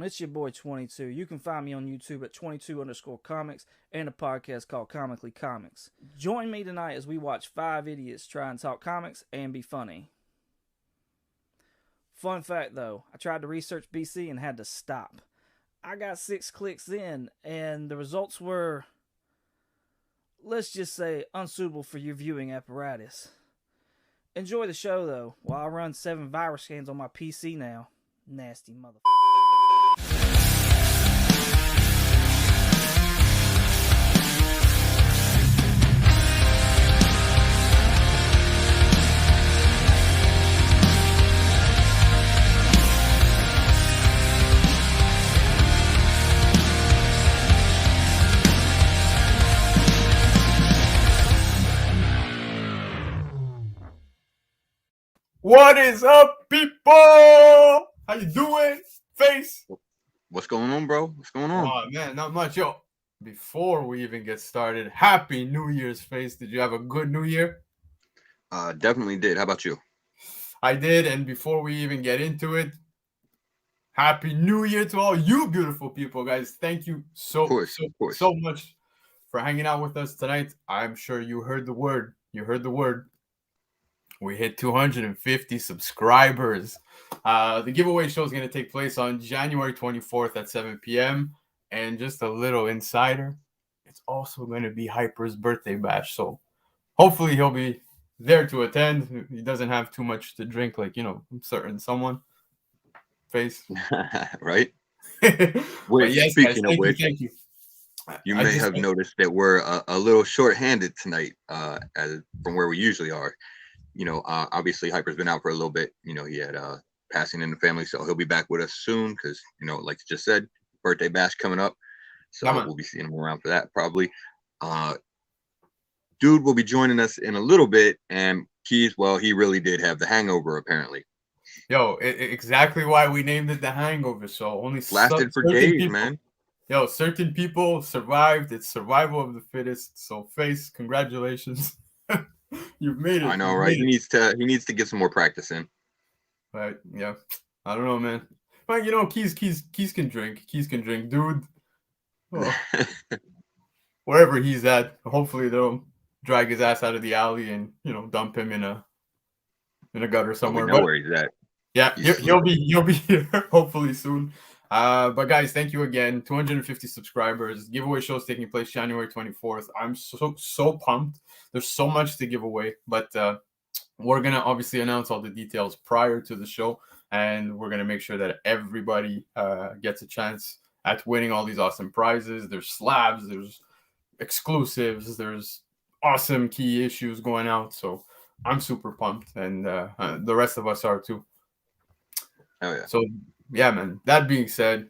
It's your boy 22. You can find me on YouTube at 22_comics and a podcast called Comically Comics. Join me tonight as we watch 5 idiots try and talk comics and be funny. Fun fact though, I tried to research BC and had to stop. I got 6 clicks in and the results were, let's just say, unsuitable for your viewing apparatus. Enjoy the show though, while I run 7 virus scans on my PC now. Nasty motherfucker. What is up, people? How you doing? Face? What's going on, bro? What's going on? Oh, man, not much. Yo, before we even get started, Happy New Year's, Face. Did you have a good New Year? Definitely did. How about you? I did, and before we even get into it, Happy New Year to all you beautiful people, guys. Thank you so much for hanging out with us tonight. I'm sure you heard the word. We hit 250 subscribers. The giveaway show is going to take place on January 24th at 7 p.m. And just a little insider, it's also going to be Hyper's birthday bash. So hopefully he'll be there to attend. He doesn't have too much to drink, like, certain someone. Face. Right? Yes, speaking guys, of which, thank you. You may have noticed that we're a little short-handed tonight from where we usually are. Obviously Hyper's been out for a little bit. He had passing in the family, so he'll be back with us soon because, like you just said, birthday bash coming up. So we'll be seeing him around for that probably. Dude will be joining us in a little bit, and Keys, well, he really did have the hangover apparently. Yo, exactly why we named it the Hangover. So only lasted for days, people, man. Yo, certain people survived. It's survival of the fittest. So, Face, congratulations. You've made it. I know, right? He needs to get some more practice in. Right? Yeah. I don't know, man. But Keys can drink. Keys can drink, dude. Oh. Wherever he's at, hopefully they'll drag his ass out of the alley and dump him in a gutter somewhere. We know where he's at. Yeah, he'll be here hopefully soon. But guys, thank you again. 250 subscribers. Giveaway show's taking place January 24th. I'm so pumped. There's so much to give away, but we're gonna obviously announce all the details prior to the show, and we're gonna make sure that everybody gets a chance at winning all these awesome prizes. There's slabs, there's exclusives, there's awesome key issues going out. So I'm super pumped, and the rest of us are too. Oh yeah. So yeah, man. That being said,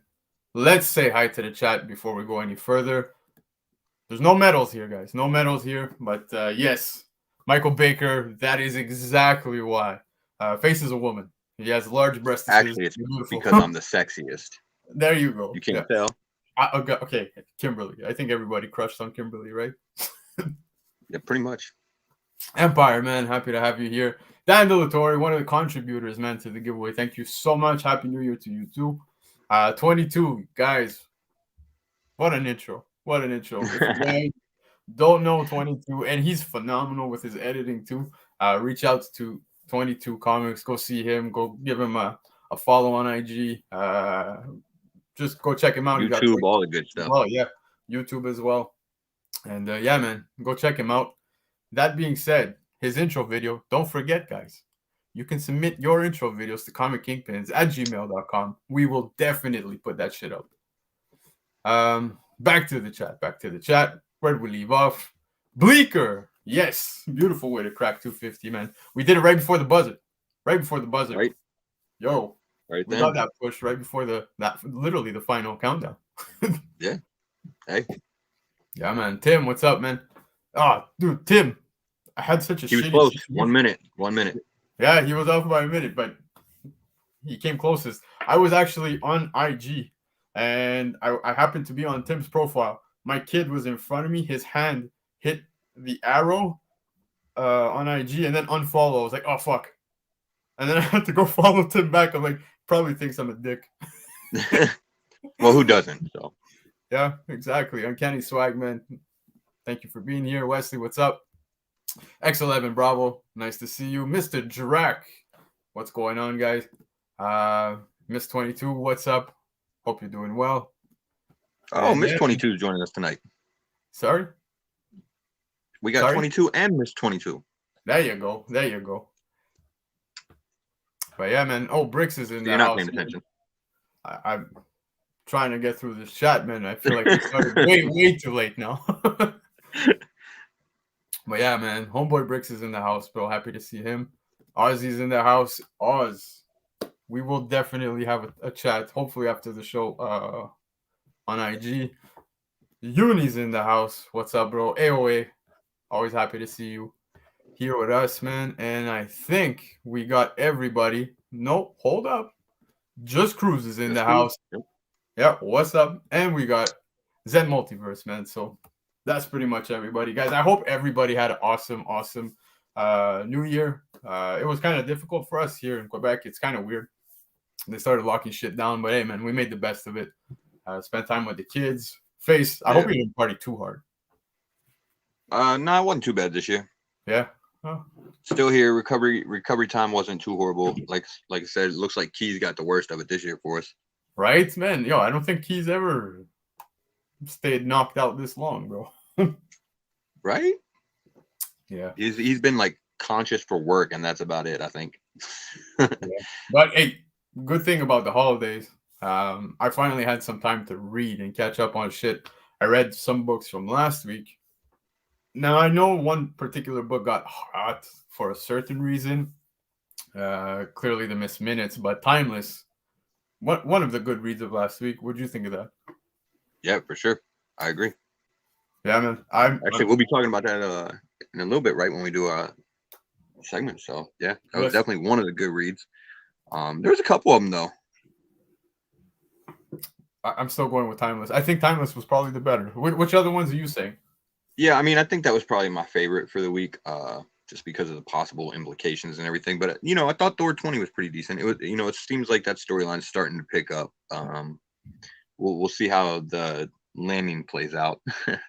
let's say hi to the chat before we go any further. There's no medals here, guys. No medals here. But yes, Michael Baker, that is exactly why. Face is a woman. He has large breasts. Actually, it's because I'm the sexiest. There you go. You can't tell. Okay, Kimberly. I think everybody crushed on Kimberly, right? Yeah, pretty much. Empire, man. Happy to have you here. Dan Dilatori, one of the contributors, man, to the giveaway. Thank you so much. Happy New Year to you too. 22, guys. What an intro. What an intro. If you guys don't know 22, and he's phenomenal with his editing too. Reach out to 22 Comics. Go see him. Go give him a follow on IG. Just go check him out. YouTube, all the good stuff. Oh, yeah. YouTube as well. And yeah, man, go check him out. That being said, his intro video, don't forget, guys, you can submit your intro videos to comickingpins@gmail.com. We will definitely put that shit up. Back to the chat. Where did we leave off? Bleaker. Yes. Beautiful way to crack 250, man. We did it right before the buzzer. Right. Yo. Right we then. got that push right before literally the final countdown. Yeah. Hey. Yeah, man. Tim, what's up, man? Oh, dude, Tim. I had such a He was close. 1 minute. Yeah, he was off by a minute, but he came closest. I was actually on IG, and I happened to be on Tim's profile. My kid was in front of me. His hand hit the arrow on IG and then unfollow. I was like, oh, fuck. And then I had to go follow Tim back. I'm like, probably thinks I'm a dick. Well, who doesn't? So yeah, exactly. Uncanny Swag, man. Thank you for being here. Wesley, what's up? X11 Bravo, nice to see you. Mr. Drac, what's going on, guys? Miss 22, what's up? Hope you're doing well. oh, Miss 22 is joining us tonight. Sorry? We got 22 and Miss 22. There you go. There you go. But yeah, man. Oh, Bricks is in the You're house. not paying attention. I'm trying to get through this chat, man. I feel like we started way too late now. But yeah, man. Homeboy Bricks is in the house, bro. Happy to see him. Ozzy's in the house. Oz, we will definitely have a chat, hopefully after the show on IG. Uni's in the house. What's up, bro? AOA, always happy to see you here with us, man. And I think we got everybody. Nope, hold up. Just Cruz is in the house. Yeah, what's up? And we got Zen Multiverse, man. So that's pretty much everybody. Guys, I hope everybody had an awesome New Year. It was kind of difficult for us here in Quebec. It's kind of weird. They started locking shit down, but hey, man, we made the best of it. Spent time with the kids. Face, I hope you didn't party too hard. No, it wasn't too bad this year. Yeah. Oh. Still here. Recovery time wasn't too horrible. Like I said, it looks like Keys got the worst of it this year for us. Right, man. Yo, I don't think Keys ever stayed knocked out this long, bro. Right? Yeah. He's been like conscious for work, and that's about it, I think. Yeah. But hey, good thing about the holidays. I finally had some time to read and catch up on shit. I read some books from last week. Now, I know one particular book got hot for a certain reason. Clearly the missed minutes, but Timeless, one of the good reads of last week. What'd you think of that? Yeah, for sure. I agree. Yeah, man. We'll be talking about that in a little bit, right, when we do a segment. So, yeah, that was definitely one of the good reads. There's a couple of them, though. I'm still going with Timeless. I think Timeless was probably the better. Which other ones are you saying? Yeah, I mean, I think that was probably my favorite for the week, just because of the possible implications and everything. But I thought Thor 20 was pretty decent. It was, it seems like that storyline is starting to pick up. We'll see how the landing plays out.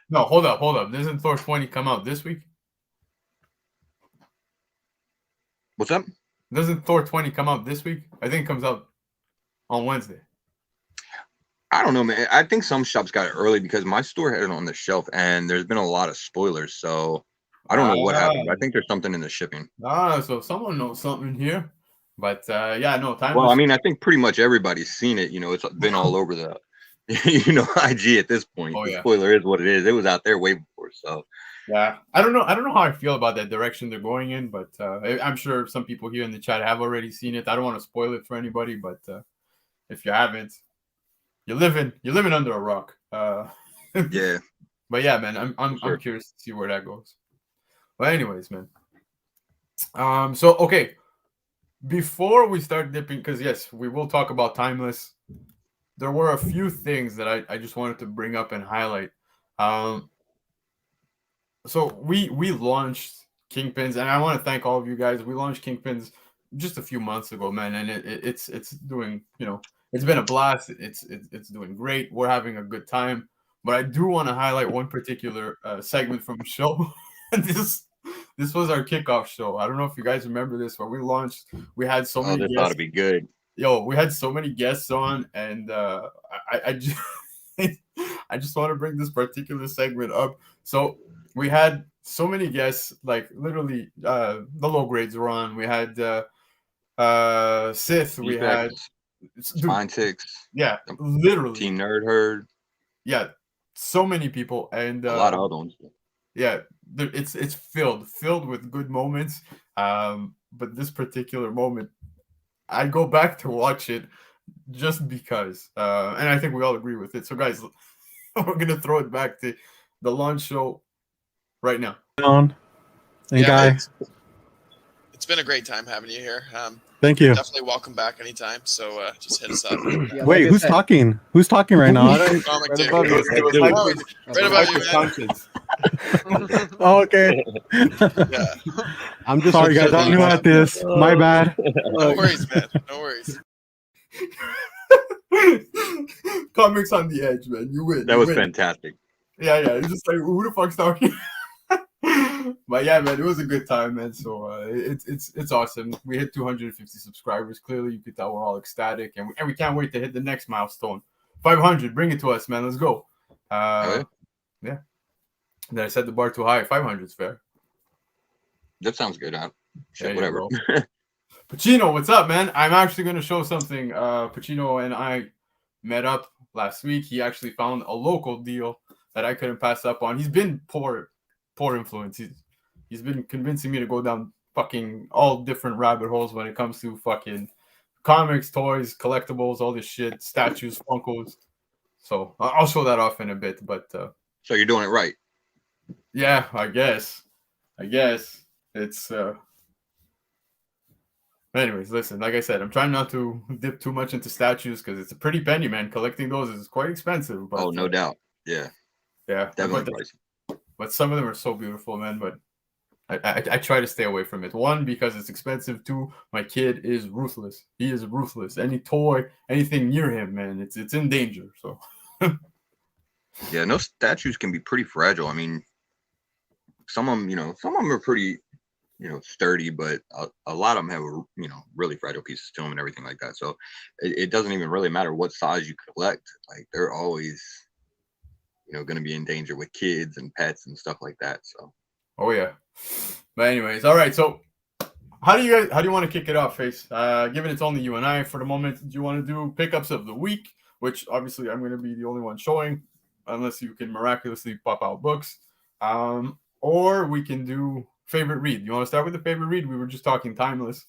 No, hold up. Doesn't Thor 20 come out this week? What's up? Doesn't Thor 20 come out this week? I think it comes out on Wednesday. I don't know, man. I think some shops got it early because my store had it on the shelf, and there's been a lot of spoilers. So I don't know what happened. I think there's something in the shipping. So someone knows something here. But yeah, no time. Well, I mean, I think pretty much everybody's seen it. It's been all over the, IG at this point. The spoiler is what it is. It was out there way before. So yeah, I don't know how I feel about that direction they're going in, but I'm sure some people here in the chat have already seen it. I don't want to spoil it for anybody, but if you haven't, you're living under a rock. Yeah. But yeah, man, I'm curious to see where that goes. But anyways, man. So okay, before we start dipping, because yes, we will talk about Timeless. There were a few things that I just wanted to bring up and highlight. So we launched Kingpins, and I want to thank all of you guys. We launched Kingpins just a few months ago, man, and it's doing, it's been a blast. It's doing great. We're having a good time. But I do want to highlight one particular segment from the show. This was our kickoff show. I don't know if you guys remember this, but we launched. We had so many. This ought to be good. Yo, we had so many guests on, and I just I just want to bring this particular segment up. So we had so many guests, like literally the low grades were on. We had Sith. We had Spine Ticks. Yeah, literally. Team Nerd Herd. Yeah, so many people, and a lot of other ones. Yeah, it's filled with good moments. But this particular moment, I go back to watch it just because, and I think we all agree with it. So, guys, we're gonna throw it back to the launch show right now. Guys, it's been a great time having you here. Thank you. Definitely welcome back anytime. So just hit us up. Wait, who's talking? Who's talking right now? Right above you, man. Oh, okay. Yeah. I'm just sorry, guys. I'm new at this. My bad. No worries, man. No worries. Comics on the edge, man. You win. That was fantastic. Yeah. It's just like, who the fuck's talking? But yeah, man, it was a good time, man. So it's awesome. We hit 250 subscribers. Clearly, you could tell we're all ecstatic, and we can't wait to hit the next milestone, 500. Bring it to us, man. Let's go. Yeah. Then I set the bar too high. 500 is fair. That sounds good. Whatever. Pacino, what's up, man? I'm actually going to show something. Pacino and I met up last week. He actually found a local deal that I couldn't pass up on. He's been poor influence. He's been convincing me to go down fucking all different rabbit holes when it comes to fucking comics, toys, collectibles, all this shit, statues, Funkos. So I'll show that off in a bit. But so you're doing it right. Yeah, I guess it's. Anyways, listen. Like I said, I'm trying not to dip too much into statues because it's a pretty penny, man. Collecting those is quite expensive. But, no doubt. Yeah. Definitely pricey. But some of them are so beautiful, man. But I try to stay away from it. One, because it's expensive. Two, my kid is ruthless. He is ruthless. Any toy, anything near him, man, it's in danger. So. Yeah, no, statues can be pretty fragile. I mean, some of them are pretty, sturdy, but a lot of them have, really fragile pieces to them and everything like that. So it doesn't even really matter what size you collect. Like, they're always, going to be in danger with kids and pets and stuff like that. So. Oh yeah. But anyways, all right. So how do you want to kick it off, Face? Given it's only you and I for the moment, do you want to do pickups of the week? Which obviously I'm going to be the only one showing, unless you can miraculously pop out books. Or we can do favorite read. You want to start with the favorite read? We were just talking Timeless.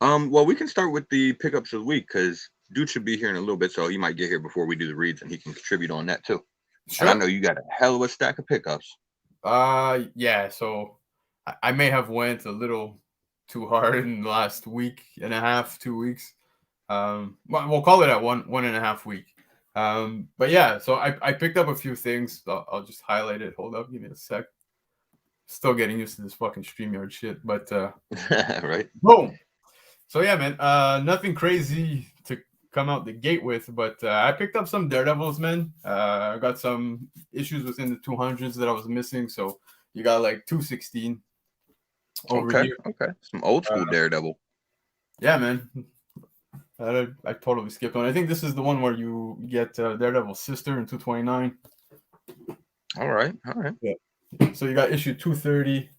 Well, we can start with the pickups of the week because Dude should be here in a little bit, so he might get here before we do the reads, and he can contribute on that too. Sure. And I know you got a hell of a stack of pickups. Yeah. So I may have went a little too hard in the last week and a half, 2 weeks. We'll call it at 1.5 week. But yeah, so I picked up a few things. I'll just highlight it. Hold up, give me a sec. Still getting used to this fucking StreamYard shit, but right. Boom. So yeah, man. Nothing crazy to come out the gate with, but I picked up some Daredevils, man. I got some issues within the 200s that I was missing, so you got like 216 over here. Okay. Some old school Daredevil. Yeah, man. I totally skipped one. I think this is the one where you get Daredevil's sister in 229. All right. Yeah. So you got issue 230.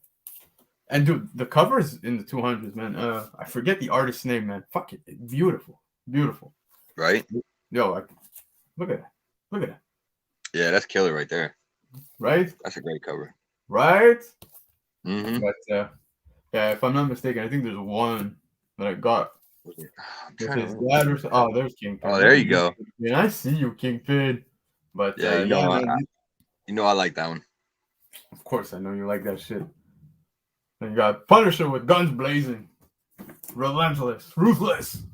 And dude, the covers in the 200s, man. I forget the artist's name, man. Fuck it. Beautiful. Right? Yo, look at that. Yeah, that's killer right there. Right? That's a great cover. Right? Mm-hmm. But yeah, if I'm not mistaken, I think there's one that I got. There's Kingpin. Oh, there you go. Man, I see you, Kingpin. But yeah, I like that one. Of course, I know you like that shit. Then you got Punisher with guns blazing, relentless, ruthless.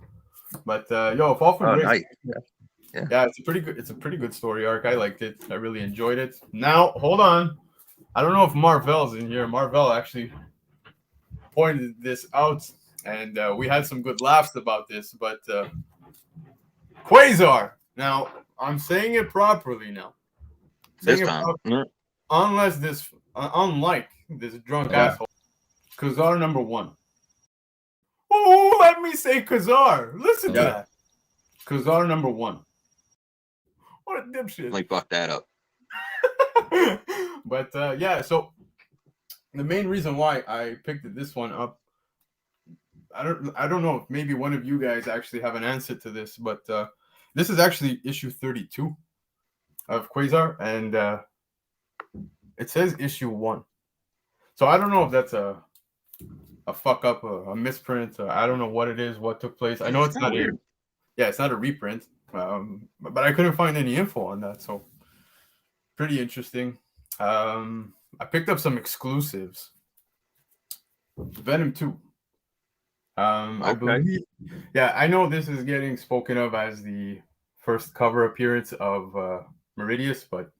But Fall from Grace. Nice. Yeah, it's a pretty good story arc. I liked it. I really enjoyed it. Now, hold on. I don't know if Marvel's in here. Marvel actually pointed this out, and we had some good laughs about this. But Quasar. Now, I'm saying it properly now. This time. Unlike this drunk asshole. Quasar number 1. Oh, let me say Quasar. Listen to that. Quasar number 1. What a dipshit. Like, fuck that up. But so the main reason why I picked this one up, I don't know if maybe one of you guys actually have an answer to this, but this is actually issue 32 of Quasar, and it says issue 1. So I don't know if that's a fuck up, a misprint. I don't know what it is, what took place. I know it's not weird. It's not a reprint, but I couldn't find any info on that. So pretty interesting. I picked up some exclusives. Venom 2. I believe. Yeah, I know this is getting spoken of as the first cover appearance of Meridius, but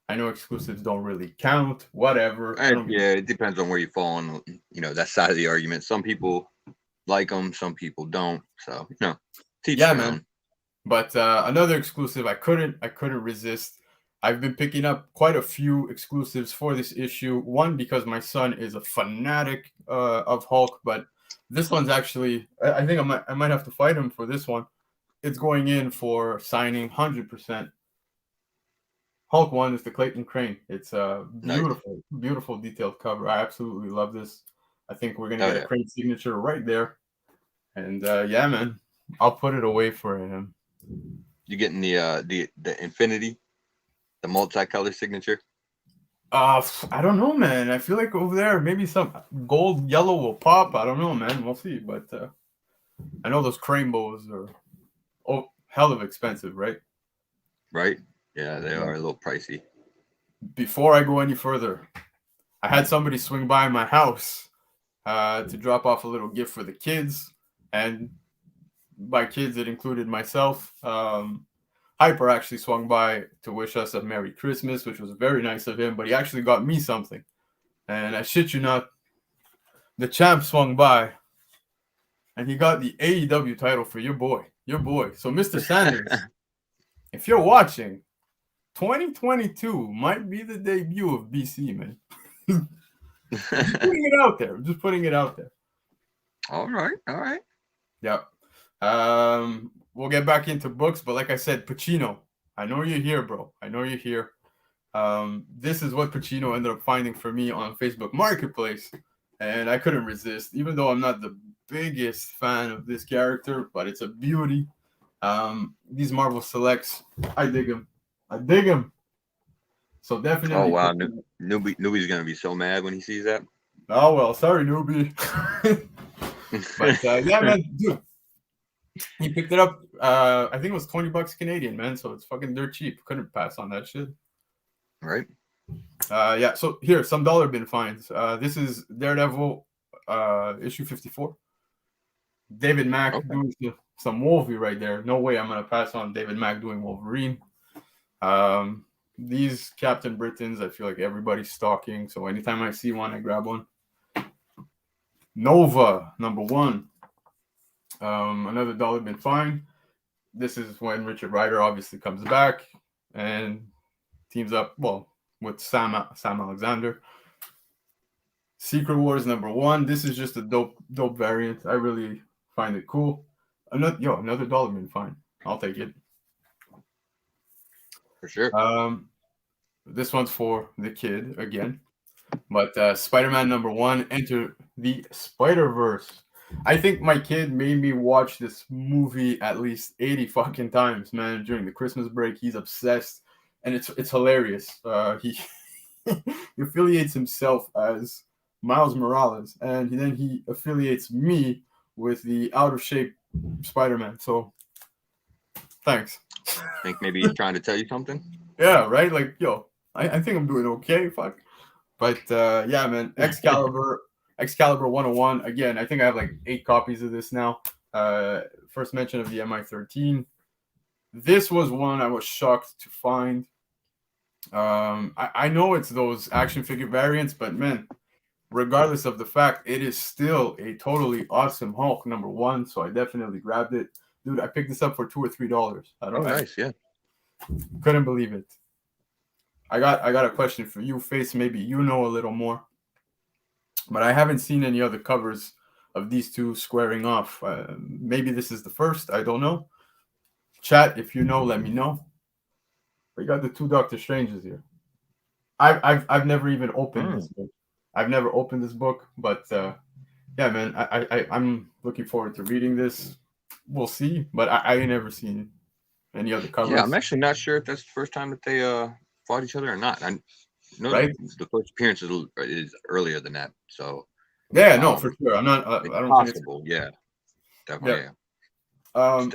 I know exclusives don't really count. Whatever. It depends on where you fall on, that side of the argument. Some people like them, some people don't. So, teach their own. But another exclusive I couldn't resist. I've been picking up quite a few exclusives for this issue. One, because my son is a fanatic of Hulk, but this one's actually, I think I might have to fight him for this one. It's going in for signing 100%. Hulk 1 is the Clayton Crane. It's a beautiful, beautiful detailed cover. I absolutely love this. I think we're going to get a Crane signature right there. And yeah, man, I'll put it away for him. You getting the Infinity, the multicolor signature? I don't know, man. I feel like over there maybe some gold, yellow will pop. I don't know, man. We'll see. But I know those Cranebows are hell of expensive, right? Right. Yeah, they are a little pricey. Before I go any further, I had somebody swing by my house to drop off a little gift for the kids, and by kids it included myself. Hyper actually swung by to wish us a Merry Christmas, which was very nice of him, but he actually got me something. And I shit you not, the champ swung by and he got the AEW title for your boy. So Mr. Sanders, if you're watching, 2022 might be the debut of BC, man. Just putting it out there. All right. Yep. We'll get back into books, but like I said, Pacino, I know you're here, bro. This is what Pacino ended up finding for me on Facebook Marketplace, and I couldn't resist, even though I'm not the biggest fan of this character, but it's a beauty. These Marvel Selects, I dig them. So definitely. Oh wow, Newbie's gonna be so mad when he sees that. Oh well, sorry, Newbie. But yeah, man, dude. He picked it up. I think it was $20 Canadian, man. So it's fucking dirt cheap. Couldn't pass on that shit. Right. Yeah. So here, some dollar bin finds. This is Daredevil, issue 54. David Mack doing some Wolverine right there. No way I'm gonna pass on David Mack doing Wolverine. These Captain Britons, I feel like everybody's stalking. So anytime I see one, I grab one. Nova #1. Another dollar bin fine. This is when Richard Rider obviously comes back and teams up, with Sam Alexander. Secret Wars #1. This is just a dope variant. I really find it cool. Another dollar bin fine. I'll take it. For sure. This one's for the kid again. But Spider-Man #1, Enter the Spider-Verse. I think my kid made me watch this movie at least 80 fucking times, man, during the Christmas break. He's obsessed, and it's hilarious. He affiliates himself as Miles Morales, and then he affiliates me with the out-of-shape Spider-Man. So, thanks. I think maybe he's trying to tell you something. Yeah, right? Like, I think I'm doing okay, fuck. But, yeah, man, Excalibur 101. Again, I think I have like 8 copies of this now. First mention of the MI13. This was one I was shocked to find. I know it's those action figure variants, but man, regardless of the fact, it is still a totally awesome Hulk #1. So I definitely grabbed it. Dude, I picked this up for $2 or $3. Nice, yeah. Couldn't believe it. I got a question for you, Face. Maybe you know a little more. But I haven't seen any other covers of these two squaring off. Maybe this is the first. I don't know. Chat, if you know, let me know. We got the 2 Doctor Stranges here. I've never even opened this book. I've never opened this book, but yeah, man, I'm looking forward to reading this. We'll see, but I ain't never seen any other covers. Yeah, I'm actually not sure if that's the first time that they fought each other or not. I know the first appearance is earlier than that, so yeah, no, for sure. I'm not. I don't possible. think it's... Yeah, definitely. Yeah.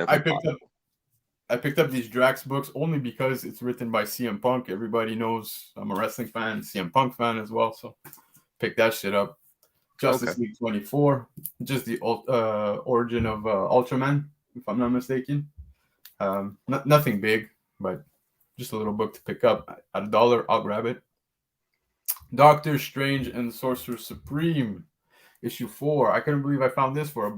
I picked up these Drax books only because it's written by CM Punk. Everybody knows I'm a wrestling fan, CM Punk fan as well, so pick that shit up. Justice League 24, just the origin of Ultraman, if I'm not mistaken. Nothing big, but just a little book to pick up at $1. I'll grab it. Doctor Strange and Sorcerer Supreme, issue 4. I couldn't believe I found this for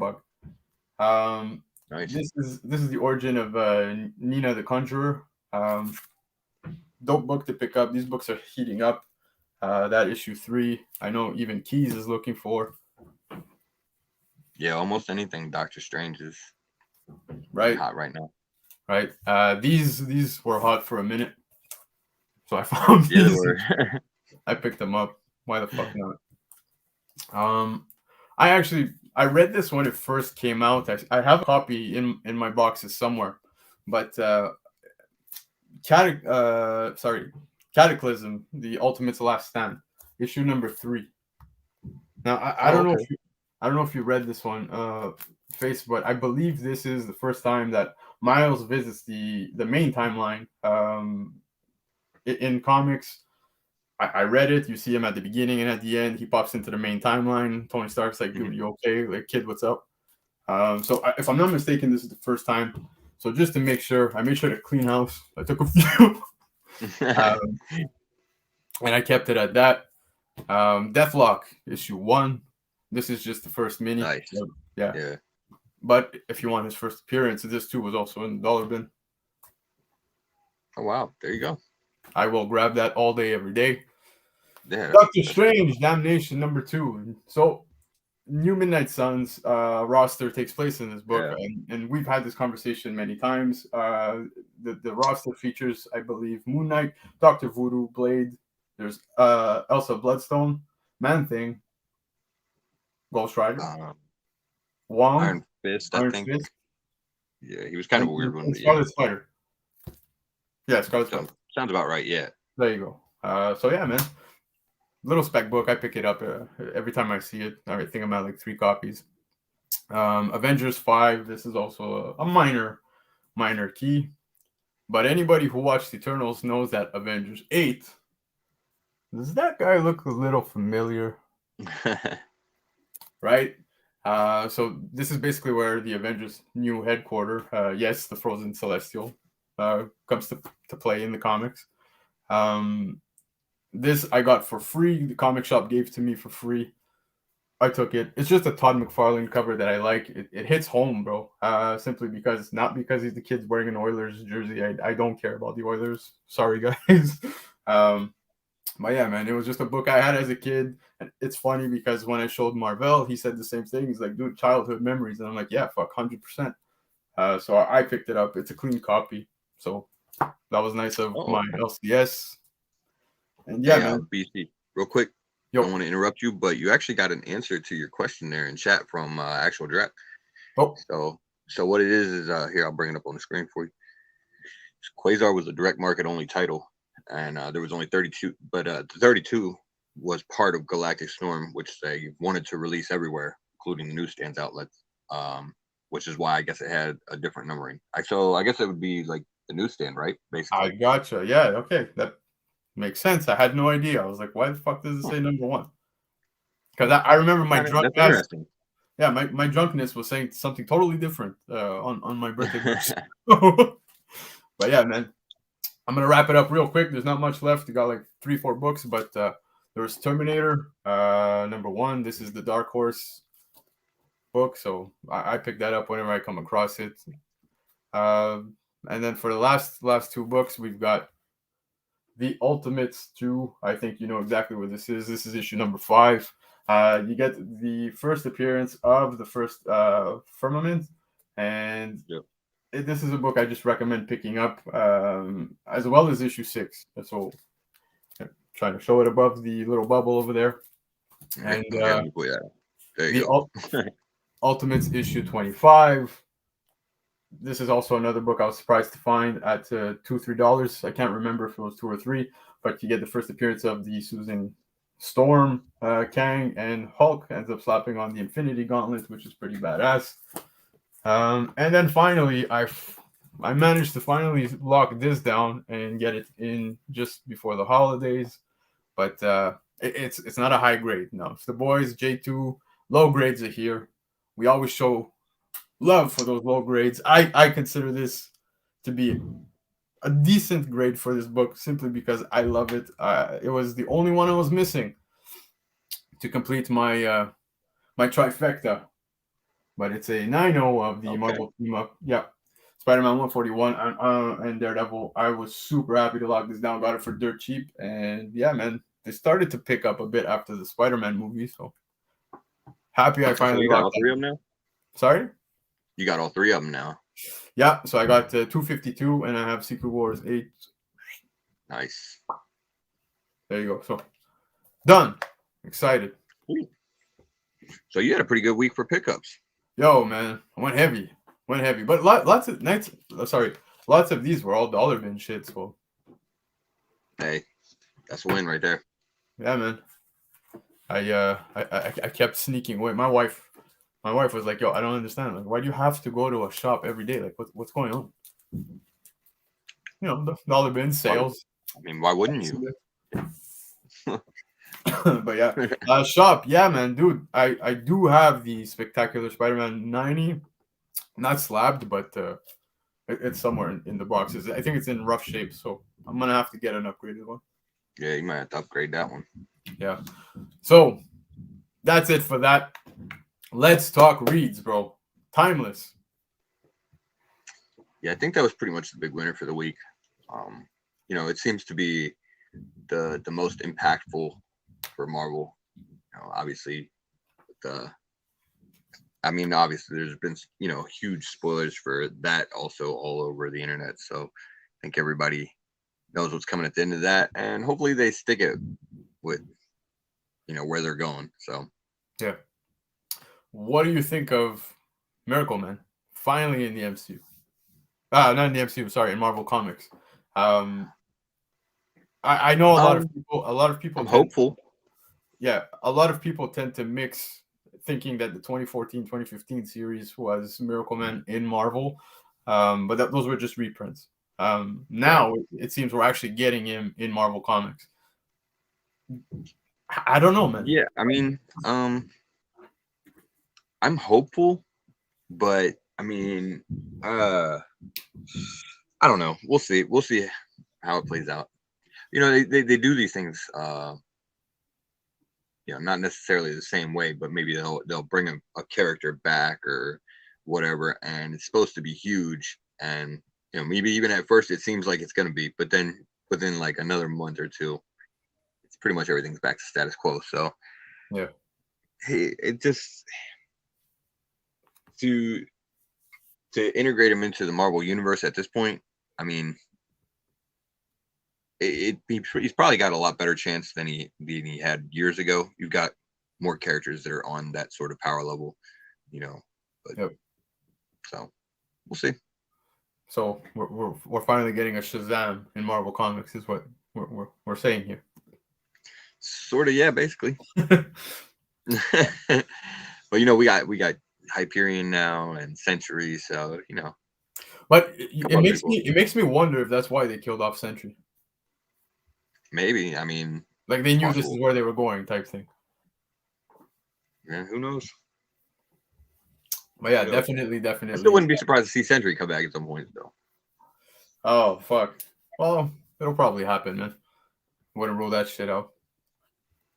$1. Nice. This is the origin of Nina the Conjurer. Dope book to pick up. These books are heating up. That issue 3, I know even Keys is looking for. Yeah, almost anything Doctor Strange is Right, hot right now. right. These were hot for a minute, so I found Yeah, they these. were. I picked them up. Why the fuck not? I read this when it first came out. I have a copy in my boxes somewhere, but Cataclysm, the Ultimate's Last Stand, issue number 3. Now I don't know okay. if I don't know if you read this one, Face, but I believe this is the first time that Miles visits the main timeline. In comics, I read it. You see him at the beginning and at the end. He pops into the main timeline. Tony Stark's like, "Dude, you okay? Like, kid, what's up?" If I'm not mistaken, this is the first time. So just to make sure, I made sure to clean house. I took a few, and I kept it at that. Deathlock issue 1. This is just the first mini. Nice. Yeah. But if you want his first appearance, this too was also in the dollar bin. Oh wow, there you go. I will grab that all day, every day. Yeah. Doctor Strange, Domination number 2. So, New Midnight Suns roster takes place in this book, and we've had this conversation many times. The roster features, I believe, Moon Knight, Doctor Voodoo, Blade. There's Elsa Bloodstone, Man Thing, Ghost Rider, Wong, Iron Fist, I think. Fist. Yeah, he was kind of a weird one. And Scarlet Spider. Yeah, Scarlet Spider. Sounds about right. Yeah. There you go. So yeah, man. Little Spec book. I pick it up every time I see it. I think I'm at like 3 copies. Avengers 5. This is also a minor key. But anybody who watched Eternals knows that Avengers 8. Does that guy look a little familiar? Right? So this is basically where the Avengers' new headquarters, yes, the Frozen Celestial, comes to play in the comics. This I got for free. The comic shop gave to me for free. I took it. It's just a Todd McFarlane cover that I like. It hits home, bro. Simply because, not because he's the kid wearing an Oilers jersey. I don't care about the Oilers. Sorry, guys. But yeah, man, it was just a book I had as a kid. And it's funny because when I showed Marvel, he said the same thing. He's like, dude, childhood memories. And I'm like, yeah, fuck, 100%. So I picked it up. It's a clean copy. So that was nice of my LCS. And yeah, man. BC, real quick. Yo. I don't want to interrupt you, but you actually got an answer to your question there in chat from Actual Drac. Oh. So what it is here, I'll bring it up on the screen for you. Quasar was a direct market only title, and there was only 32, but the 32 was part of Galactic Storm, which they wanted to release everywhere, including the newsstands outlets, which is why I guess it had a different numbering. So I guess it would be like the newsstand, right? Basically. I gotcha. Yeah, okay. That makes sense. I had no idea. I was like, why the fuck does it say number 1? Because I remember my drunk ass. Yeah, my drunkenness was saying something totally different on my birthday. But yeah, man, I'm gonna wrap it up real quick. There's not much left. We got like 3-4 books, but there was Terminator number 1. This is the Dark Horse book, so I picked that up whenever I come across it. And then for the last 2 books, we've got The Ultimates 2. I think you know exactly what this is. This is issue number 5. You get the first appearance of the first Firmament, and this is a book I just recommend picking up, as well as issue 6. So I'm trying to show it above the little bubble over there. And there you go. Ultimates issue 25. This is also another book I was surprised to find at $2-3. I can't remember if it was 2 or 3, but you get the first appearance of the Susan Storm, Kang, and Hulk ends up slapping on the Infinity Gauntlet, which is pretty badass. And then finally, I managed to finally lock this down and get it in just before the holidays. But it's not a high grade. No, it's the boys, J2. Low grades are here. We always show love for those low grades. I consider this to be a decent grade for this book simply because I love it. It was the only one I was missing to complete my my trifecta. but it's a 9-0 of the Marvel team up. Yeah. Spider-Man 141 and Daredevil. I was super happy to lock this down. Got it for dirt cheap. And yeah, man, they started to pick up a bit after the Spider-Man movie. So happy I finally got got all 3 of them now? Sorry? You got all 3 of them now. Yeah, so I got 252 and I have Secret Wars 8. Nice. There you go. So done. Excited. So you had a pretty good week for pickups. Yo, man, I went heavy. But lots of nights. Lots of these were all dollar bin shit. So Hey, that's a win right there. Yeah, man. I kept sneaking away. My wife was like, "Yo, I don't understand. Like, why do you have to go to a shop every day? Like, what's going on? You know, the dollar bin sales. I mean, why wouldn't you? But yeah, shop. Yeah, man, dude. I do have the Spectacular Spider-Man 90, not slabbed, but it's somewhere in the boxes. I think it's in rough shape, so I'm gonna have to get an upgraded one. Yeah, you might have to upgrade that one. Yeah. So that's it for that. Let's talk reads, bro. Timeless. Yeah, I think that was pretty much the big winner for the week. You know, it seems to be the most impactful for Marvel. You know, obviously, obviously there's been, you know, huge spoilers for that also all over the internet. So I think everybody knows what's coming at the end of that, and hopefully they stick it with, you know, where they're going. So yeah. What do you think of Miracle Man finally in the MCU? Not in the MCU, sorry, in Marvel Comics. I know a lot of people I'm hopeful. Yeah, a lot of people tend to mix, thinking that the 2014-2015 series was Miracle Man in Marvel, but those were just reprints. Now it seems we're actually getting him in Marvel Comics. I don't know, man. Yeah, I mean, I'm hopeful, but I mean, I don't know. We'll see. We'll see how it plays out. You know, they do these things, you know, not necessarily the same way, but maybe they'll bring a character back or whatever, and it's supposed to be huge, and you know, maybe even at first it seems like it's gonna be, but then within like another month or two, it's pretty much everything's back to status quo. So yeah, hey, it just to integrate him into the Marvel universe at this point, I mean, he's probably got a lot better chance than he had years ago. You've got more characters that are on that sort of power level, you know. But so we'll see. So we're finally getting a Shazam in Marvel Comics, is what we're saying here. Sort of, yeah, basically. But you know, we got Hyperion now and Century, so you know. But it makes me wonder if that's why they killed off Sentry. Maybe, I mean, like they knew this is where they were going, type thing. Yeah, who knows? But yeah, definitely. I still wouldn't be surprised to see Sentry come back at some point, though. Oh fuck! Well, it'll probably happen, man. Wouldn't rule that shit out.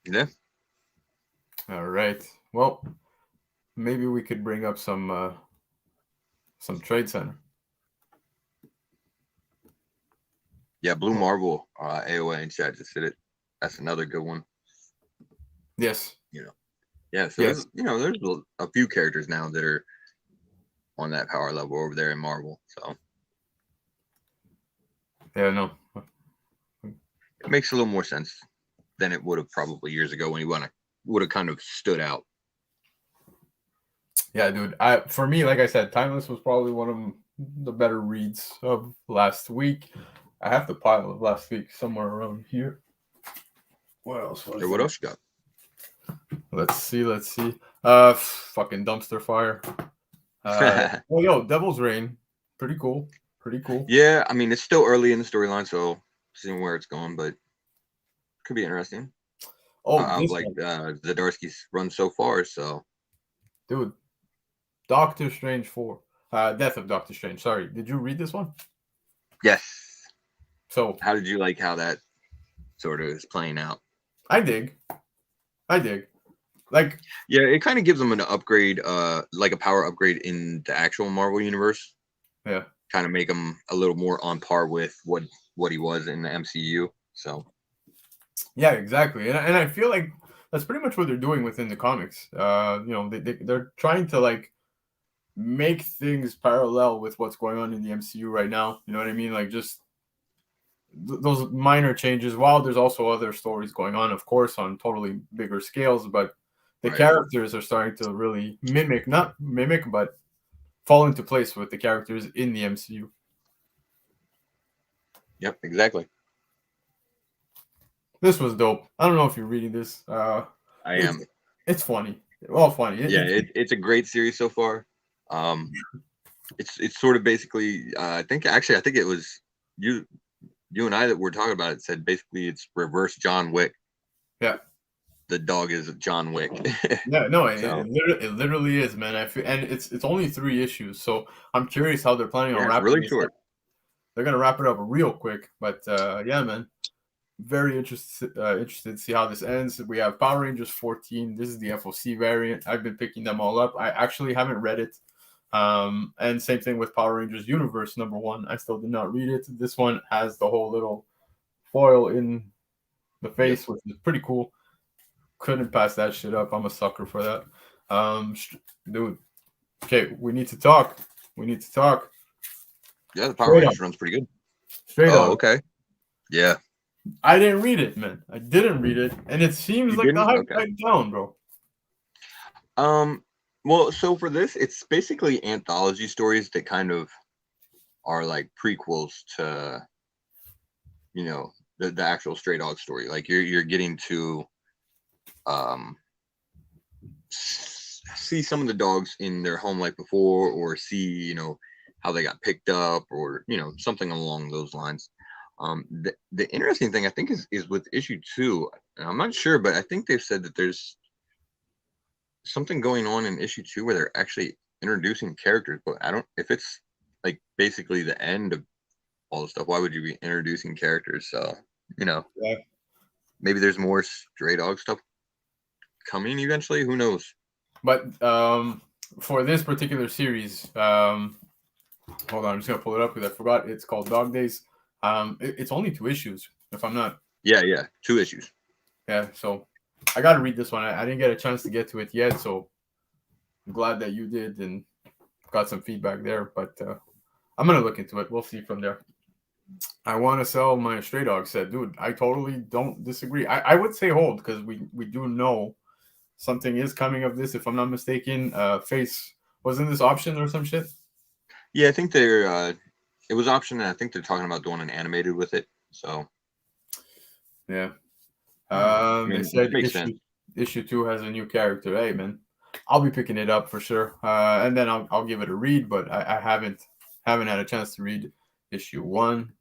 Yeah. All right. Well, maybe we could bring up some Trade Center. Yeah, Blue Marble, AOA in chat just did it. That's another good one. Yes. You know. Yeah, so there's a few characters now that are on that power level over there in Marvel. So yeah, no. It makes a little more sense than it would have probably years ago when he would have kind of stood out. Yeah, dude. For me, like I said, Timeless was probably one of the better reads of last week. I have the pile of last week somewhere around here. What else was what else you got? Let's see. Fucking Dumpster Fire. Devil's Reign. Pretty cool. Yeah, I mean, it's still early in the storyline, so seeing where it's going, but could be interesting. Zdarsky's run so far, so. Dude, Doctor Strange 4. Death of Doctor Strange. Sorry, did you read this one? Yes. So how did you like how that sort of is playing out? I dig. like Yeah, it kind of gives him an upgrade, like a power upgrade in the actual Marvel universe. Yeah. Kind of make him a little more on par with what he was in the MCU. So. Yeah, exactly, and I feel like that's pretty much what they're doing within the comics. They're trying to like make things parallel with what's going on in the MCU right now. You know what I mean? Like just those minor changes. While there's also other stories going on, of course, on totally bigger scales, but the characters are starting to really not mimic, but fall into place with the characters in the MCU. Yep, exactly. This was dope. I don't know if you're reading this. I am. It's funny. Well, funny. It's a great series so far. It's sort of basically. I think it was you and I that were talking about it. Said basically it's reverse John Wick. Yeah. The dog is John Wick. Yeah, no, it literally is, man. I feel, and it's only 3 issues, so I'm curious how they're planning on wrapping. Really short. They're gonna wrap it up real quick, but yeah, man. Very interested to see how this ends. We have Power Rangers 14. This is the FOC variant. I've been picking them all up. I actually haven't read it. And same thing with Power Rangers Universe #1. I still did not read it. This one has the whole little foil in the face, which is pretty cool. Couldn't pass that shit up. I'm a sucker for that. Dude. Okay, we need to talk. Yeah, the Power Rangers run's pretty good. Straight up. Okay. Yeah. I didn't read it, man. I didn't read it, and it seems like the hype died down, bro. Well, so for this, it's basically anthology stories that kind of are like prequels to, you know, the actual Stray Dog story. Like you're getting to see some of the dogs in their home life before, or see, you know, how they got picked up, or, you know, something along those lines. The interesting thing I think is with issue 2, and I'm not sure, but I think they've said that there's something going on in issue 2 where they're actually introducing characters, but I don't, if it's like basically the end of all the stuff, why would you be introducing characters? So, you know, maybe there's more Stray Dog stuff coming eventually, who knows? But for this particular series, hold on, I'm just gonna pull it up because I forgot. It's called Dog Days. It's only 2 issues, if I'm not. Yeah, 2 issues. Yeah, so I got to read this one. I didn't get a chance to get to it yet, so I'm glad that you did and got some feedback there. But I'm gonna look into it. We'll see from there. I want to sell my Stray Dog set, dude. I totally don't disagree. I would say hold, because we do know something is coming of this, if I'm not mistaken. Face wasn't this option or some shit? Yeah, I think they're. It was option, and I think they're talking about doing an animated with it. So, yeah. They said issue 2 has a new character. Hey, man, I'll be picking it up for sure. And then I'll give it a read. But I haven't had a chance to read issue 1.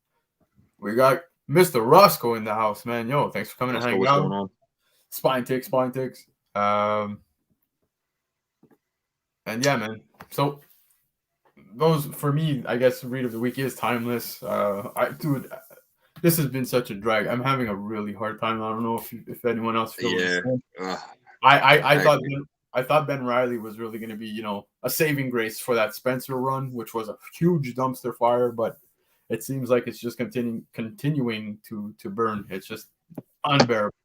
We got Mr. Roscoe in the house, man. Yo, thanks for coming and hanging out. Going on? Spine ticks. And yeah, man. So those, for me, I guess read of the week is Timeless. Dude, this has been such a drag. I'm having a really hard time. I don't know if anyone else feels the same. I thought Ben Reilly was really going to be, you know, a saving grace for that Spencer run, which was a huge dumpster fire, but it seems like it's just continuing to burn. It's just unbearable.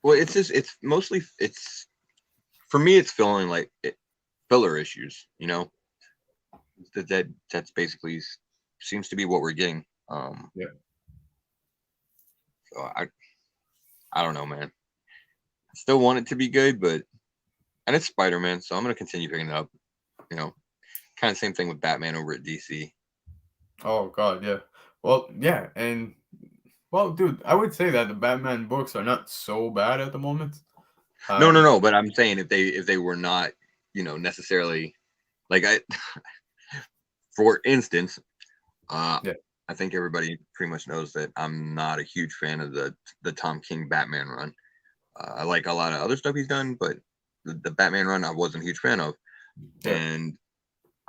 Well, it's mostly for me, it's feeling like filler issues, you know. That's basically seems to be what we're getting. Yeah. So I don't know, man. I still want it to be good, but and it's Spider-Man, so I'm gonna continue picking it up. You know, kind of same thing with Batman over at DC. Oh God, yeah. Well, yeah, and well, dude, I would say that the Batman books are not so bad at the moment. No, but I'm saying if they were not, you know, necessarily like for instance, I think everybody pretty much knows that I'm not a huge fan of the Tom King Batman run. I like a lot of other stuff he's done, but the Batman run I wasn't a huge fan of, and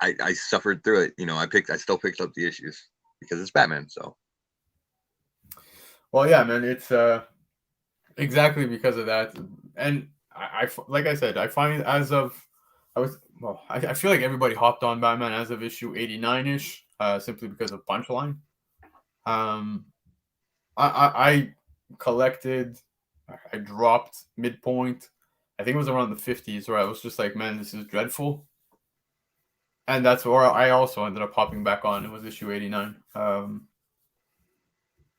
I suffered through it. You know, I still picked up the issues because it's Batman. So, well, yeah, man, it's exactly because of that, and like I said, I find as of I feel like everybody hopped on Batman as of issue 89-ish, simply because of Punchline. I collected, I dropped midpoint. I think it was around the 50s where I was just like, man, this is dreadful. And that's where I also ended up hopping back on. It was issue 89.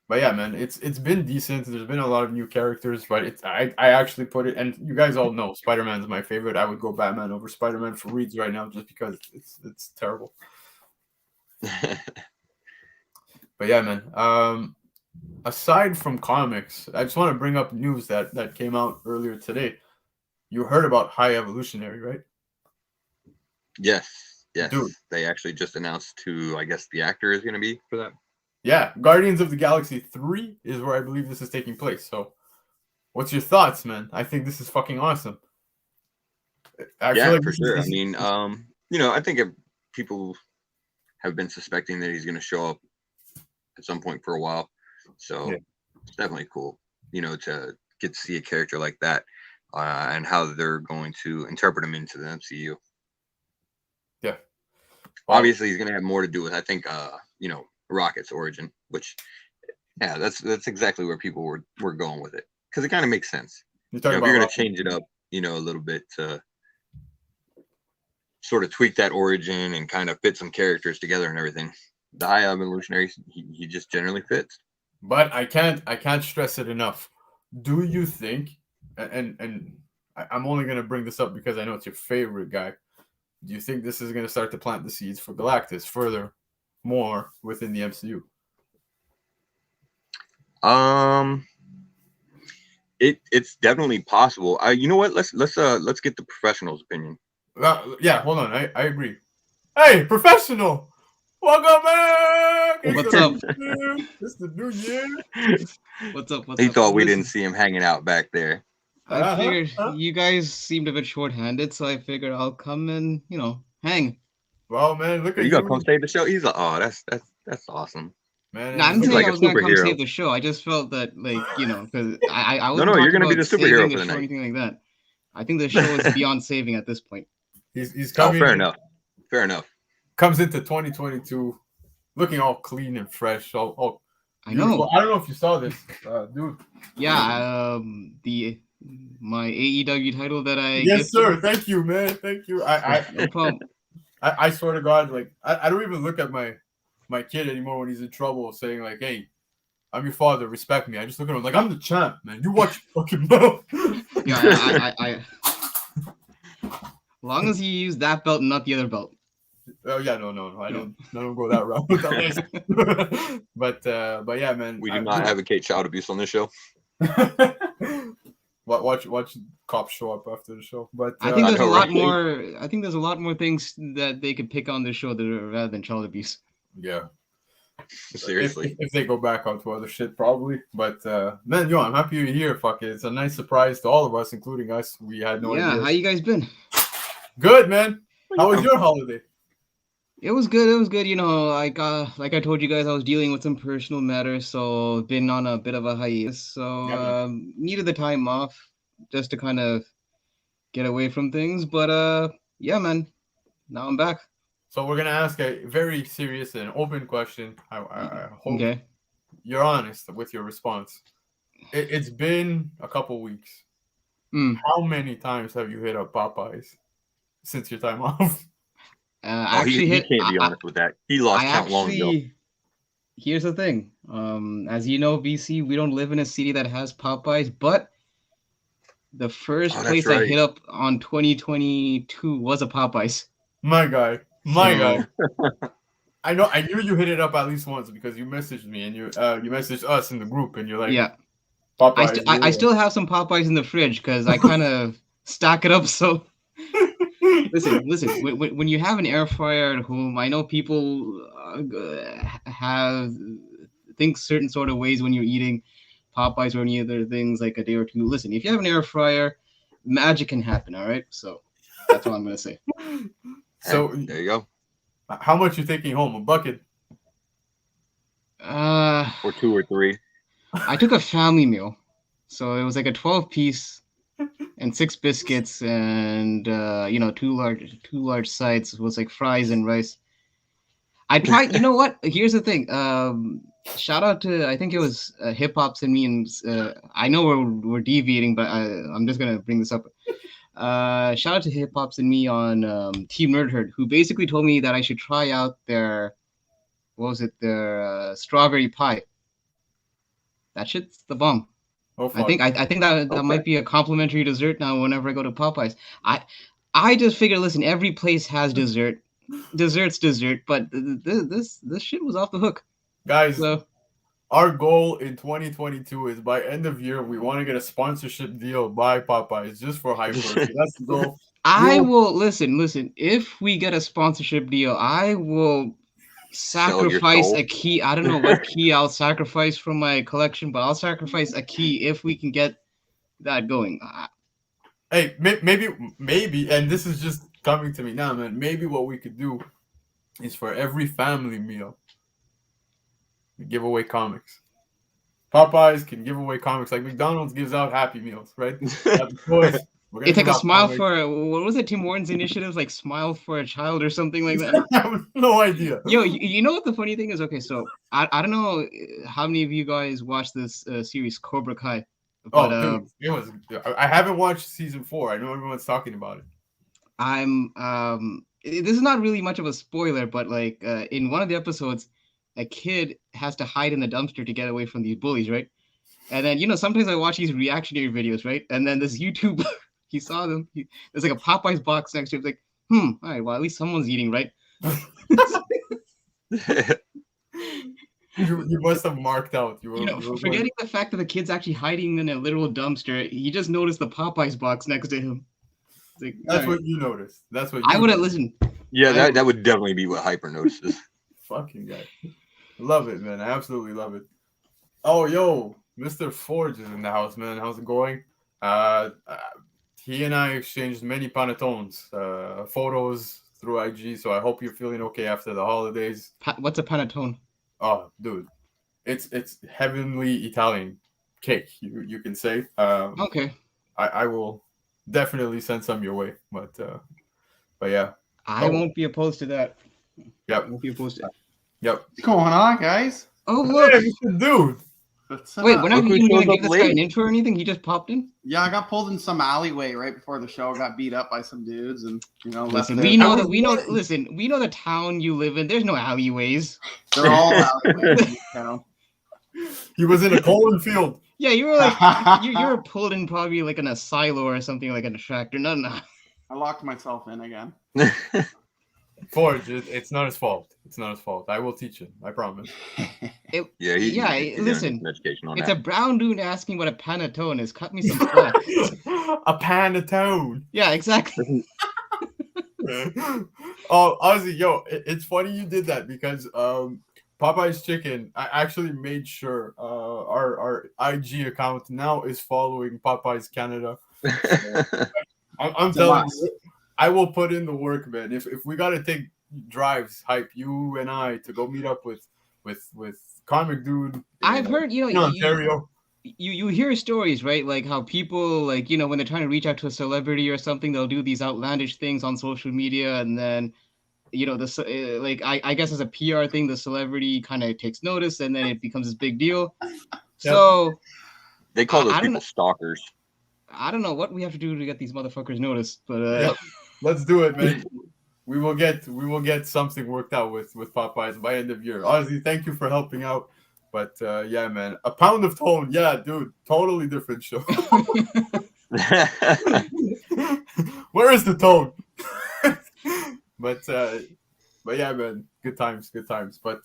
But yeah, man, it's been decent. There's been a lot of new characters, but I actually put it, and you guys all know Spider-Man's my favorite. I would go Batman over Spider-Man for reads right now just because it's terrible. But yeah, man. Aside from comics, I just want to bring up news that came out earlier today. You heard about High Evolutionary, right? Yes. Dude. They actually just announced who I guess the actor is going to be for that. Yeah, Guardians of the Galaxy 3 is where I believe this is taking place. So, what's your thoughts, man? I think this is fucking awesome. I feel like for sure. I mean, I think people have been suspecting that he's going to show up at some point for a while. So, It's definitely cool, to get to see a character like that and how they're going to interpret him into the MCU. Yeah. Obviously, he's going to have more to do with, I think, Rocket's origin, which, that's exactly where people were going with it, because it kind of makes sense. If you're going to change it up, a little bit to sort of tweak that origin and kind of fit some characters together and everything, the High Evolutionary, he just generally fits. But I can't stress it enough. Do you think, and I'm only going to bring this up because I know it's your favorite guy, do you think this is going to start to plant the seeds for Galactus further more within the MCU? It's definitely possible. You know what? Let's get the professional's opinion. Yeah, hold on. I agree. Hey, professional, welcome back. What's up? It's the new year. What's up? He thought we didn't see him hanging out back there. I figured you guys seemed a bit short-handed, so I figured I'll come and hang. Well, man, look at you. Gotta come save the show. He's like, oh, that's awesome. Man, I didn't say I was gonna come superhero. Save the show. I just felt that, because I wasn't No, you're gonna be the superhero for the show night. or anything like that. I think the show is beyond saving at this point. He's coming. Fair enough. Comes into 2022, looking all clean and fresh. All I know. I don't know if you saw this, dude. Yeah, my AEW title that I yes, sir. Thank you, man. Thank you. No problem. I swear to God, like I don't even look at my kid anymore when he's in trouble, saying like, "Hey, I'm your father. Respect me." I just look at him like I'm the champ, man. You watch your fucking mouth. Yeah, I long as you use that belt and not the other belt. Oh yeah, no. I don't go that route. But yeah, man. We do not advocate child abuse on this show. Watch cops show up after the show. But I think there's a lot more. I think there's a lot more things that they could pick on this show rather than child abuse. Yeah. Seriously. If they go back onto other shit, probably. But man, I'm happy you're here. Fuck it. It's a nice surprise to all of us, including us. We had no idea. Yeah, how you guys been? Good, man. How was your holiday? It was good. Like I told you guys, I was dealing with some personal matters, so been on a bit of a hiatus. So needed the time off just to kind of get away from things. But yeah, man, now I'm back. So we're gonna ask a very serious and open question. I hope you're honest with your response. It's been a couple weeks. How many times have you hit up Popeyes since your time off? He can't be honest with that. He lost count long ago. Here's the thing. As you know, BC, we don't live in a city that has Popeyes, but the first place I hit up on 2022 was a Popeyes. My guy. I knew you hit it up at least once because you messaged me and you messaged us in the group and you're like, yeah, Popeyes. I still have some Popeyes in the fridge because I kind of stack it up. So listen. When you have an air fryer at home, I know people think certain sort of ways when you're eating Popeyes or any other things like a day or two. Listen, if you have an air fryer, magic can happen. All right, so that's all I'm gonna say. So there you go. How much you taking home? A bucket? Or 2 or 3. I took a family meal, so it was like a 12-piece, and 6 biscuits, and two large sides was like fries and rice. I tried. You know what? Here's the thing. Shout out to, I think it was Hip Hops and me, and I know we're deviating, but I'm just gonna bring this up. Shout out to Hip Hops and me on Team Nerd Herd, who basically told me that I should try out their strawberry pie. That shit's the bomb. Oh, I think that might be a complimentary dessert now whenever I go to Popeyes. I just figured, listen, every place has dessert. Dessert's dessert, but this shit was off the hook. Guys, So, our goal in 2022 is by end of year, we want to get a sponsorship deal by Popeyes just for Hyper. That's the goal. I will listen. If we get a sponsorship deal, I will sacrifice a key. I don't know what key I'll sacrifice from my collection, but I'll sacrifice a key if we can get that going. Hey, maybe, and this is just coming to me now, man. Maybe what we could do is for every family meal, we give away comics. Popeyes can give away comics like McDonald's gives out Happy Meals, right? It's like a smile for, what was it, Tim Hortons initiative, like smile for a child or something like that? I have no idea. Yo, you know what the funny thing is? Okay, so I don't know how many of you guys watched this series Cobra Kai. But, dude, it was. I haven't watched season 4. I know everyone's talking about it. This is not really much of a spoiler, but like in one of the episodes, a kid has to hide in the dumpster to get away from these bullies, right? And then sometimes I watch these reactionary videos, right? And then this YouTuber, he saw them. There's like a Popeyes box next to him. It's like, all right, well at least someone's eating, right? You must have marked out. Forgetting the fact that the kid's actually hiding in a literal dumpster, he just noticed the Popeyes box next to him. Like, that's what you noticed. That's what I would have listened. Yeah, that would definitely be what Hyper notices. Fucking guy. Love it, man. I absolutely love it. Oh, yo, Mr. Forge is in the house, man. How's it going? He and I exchanged many panettones, photos through IG, so I hope you're feeling okay after the holidays. What's a panettone? Oh, dude, it's heavenly Italian cake. You can say. Okay. I will definitely send some your way, but yeah. I won't be opposed to that. Yep. I won't be opposed to that. Yep. What's going on, guys? Oh look, hey, dude. Wait, we're not even going to give this guy an intro or anything. He just popped in. Yeah, I got pulled in some alleyway right before the show. Got beat up by some dudes, and listen, we know the town you live in. There's no alleyways. They're all alleyways in this town. He was in a cornfield. Yeah, you were like you were pulled in probably like in a silo or something, like in a tractor. No. I locked myself in again. Forge, it's not his fault. It's not his fault. I will teach him. I promise. Listen. It's a brown dude asking what a panettone is. Cut me some slack. A panettone. Yeah, exactly. Oh, Ozzy, yo, it's funny you did that because Popeye's Chicken, I actually made sure our IG account now is following Popeye's Canada. I'm telling you, I will put in the work, man. If we gotta take drives, Hype, you and I, to go meet up with Comic Dude. I've heard, in Ontario. You hear stories, right? Like how people, like, when they're trying to reach out to a celebrity or something, they'll do these outlandish things on social media, and then I guess as a PR thing, the celebrity kind of takes notice, and then it becomes this big deal. So they call those people stalkers. I don't know what we have to do to get these motherfuckers noticed, but let's do it, man. We will get something worked out with Popeyes by end of year. Honestly, thank you for helping out. But yeah, man, a pound of tone, yeah, dude, totally different show. Where is the tone? but yeah, man, good times. But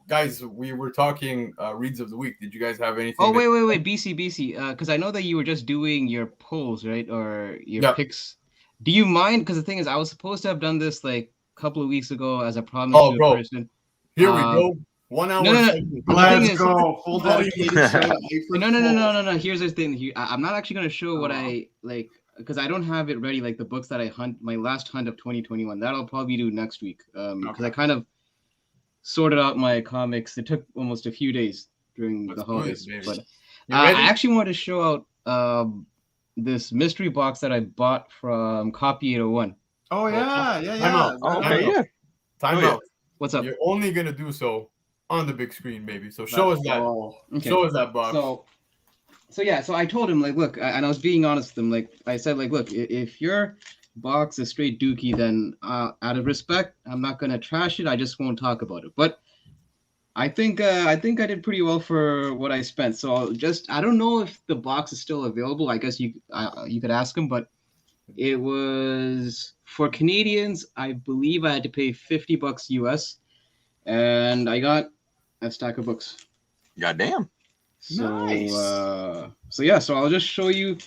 guys, we were talking reads of the week. Did you guys have anything? Oh, wait, BC, because I know that you were just doing your polls, right, or your picks. Do you mind? Because the thing is, I was supposed to have done this like a couple of weeks ago as a promise to a person. Here we go. 1 hour. No. Let's go. Full dedicated show. No. Here's the thing. I'm not actually going to show what I like because I don't have it ready. Like the books that I hunt, my last hunt of 2021. That I'll probably do next week. Because I kind of sorted out my comics. It took almost a few days during the holidays. But I actually wanted to show out this mystery box that I bought from Copy 801. Oh yeah, yeah, Time yeah. out. Oh, Time okay, out. yeah. Time Oh, yeah. out. What's up? You're only gonna do so on the big screen, baby. So show us that. Oh, Okay. Show us that box. So yeah, so I told him like, look, and I was being honest with him. Like I said, like, look, if your box is straight dookie, then out of respect, I'm not gonna trash it. I just won't talk about it. But I think I did pretty well for what I spent. So I don't know if the box is still available. I guess you could ask him, but it was for Canadians. I believe I had to pay $50 US, and I got a stack of books. Goddamn. So Nice. so I'll just show you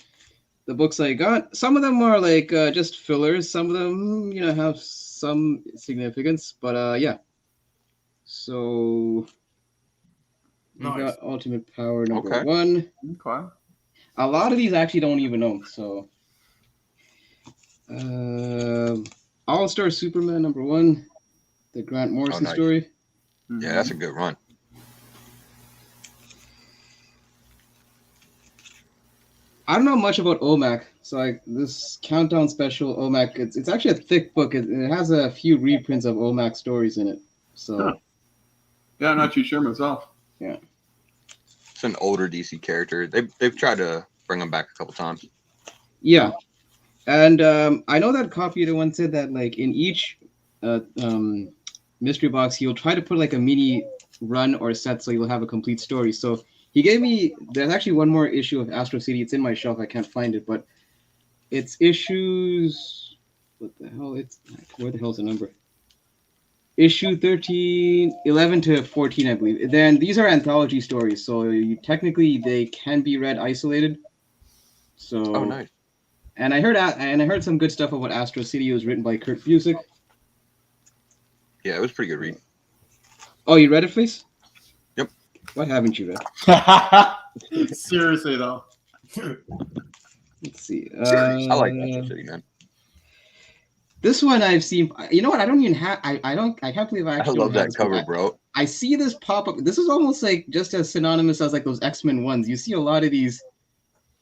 the books I got. Some of them are like just fillers. Some of them, have some significance. But yeah. So we Nice. got Ultimate Power number Okay. 1. Okay. A lot of these I actually don't even know. So All-Star Superman number 1, the Grant Morrison nice. story. Yeah, that's a good run. I don't know much about OMAC, so like this countdown special OMAC, it's actually a thick book. It has a few reprints of OMAC stories in it. So Huh. Yeah, I'm not too sure myself. It's an older DC character. They've tried to bring him back a couple times. yeah, and I know that Copy the one said that like in each mystery box he'll try to put like a mini run or set so you'll have a complete story. So he gave me. There's actually one more issue of Astro City. It's in my shelf. I can't find it, but it's issues. What the hell? Where the hell's the number? Issue 11 to 14, I believe. Then these are anthology stories, so technically they can be read isolated. So. Oh, nice. And I heard some good stuff about Astro City. It was written by Kurt Busiek. Yeah, it was a pretty good read. Oh, you read it, Face? Yep. What haven't you read? Seriously though. Let's see. I like Astro City, man. This one I've seen. You know what? I don't even have. I can't believe I actually. I love that cover, bro. I see this pop up. This is almost like just as synonymous as like those X-Men ones. You see a lot of these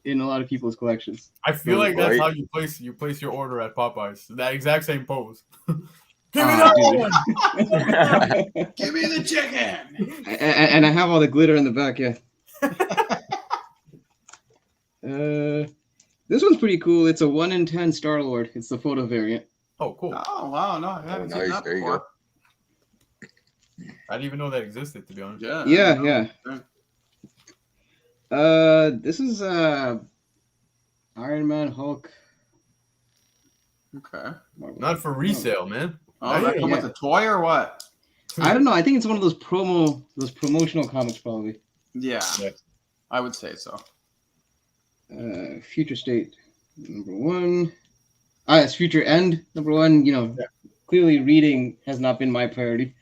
in a lot of people's collections. I feel like that's Right. how you place your order at Popeyes. That exact same pose. Give me Ah, that one. Give me the chicken. And I have all the glitter in the back. Yeah. This one's pretty cool. It's a 1 in 10 Star Lord. It's the photo variant. Oh, cool. Oh wow, no, I haven't seen Nice, that there you before. I didn't even know that existed, to be honest. Yeah. Yeah. Yeah. This is Iron Man, Hulk. Okay. Not for resale, man. Oh, that come Yeah. with a toy or what? I don't know. I think it's one of those promotional comics, probably. Yeah. Yeah. I would say so. Future State number 1. It's Future End number 1. Clearly reading has not been my priority.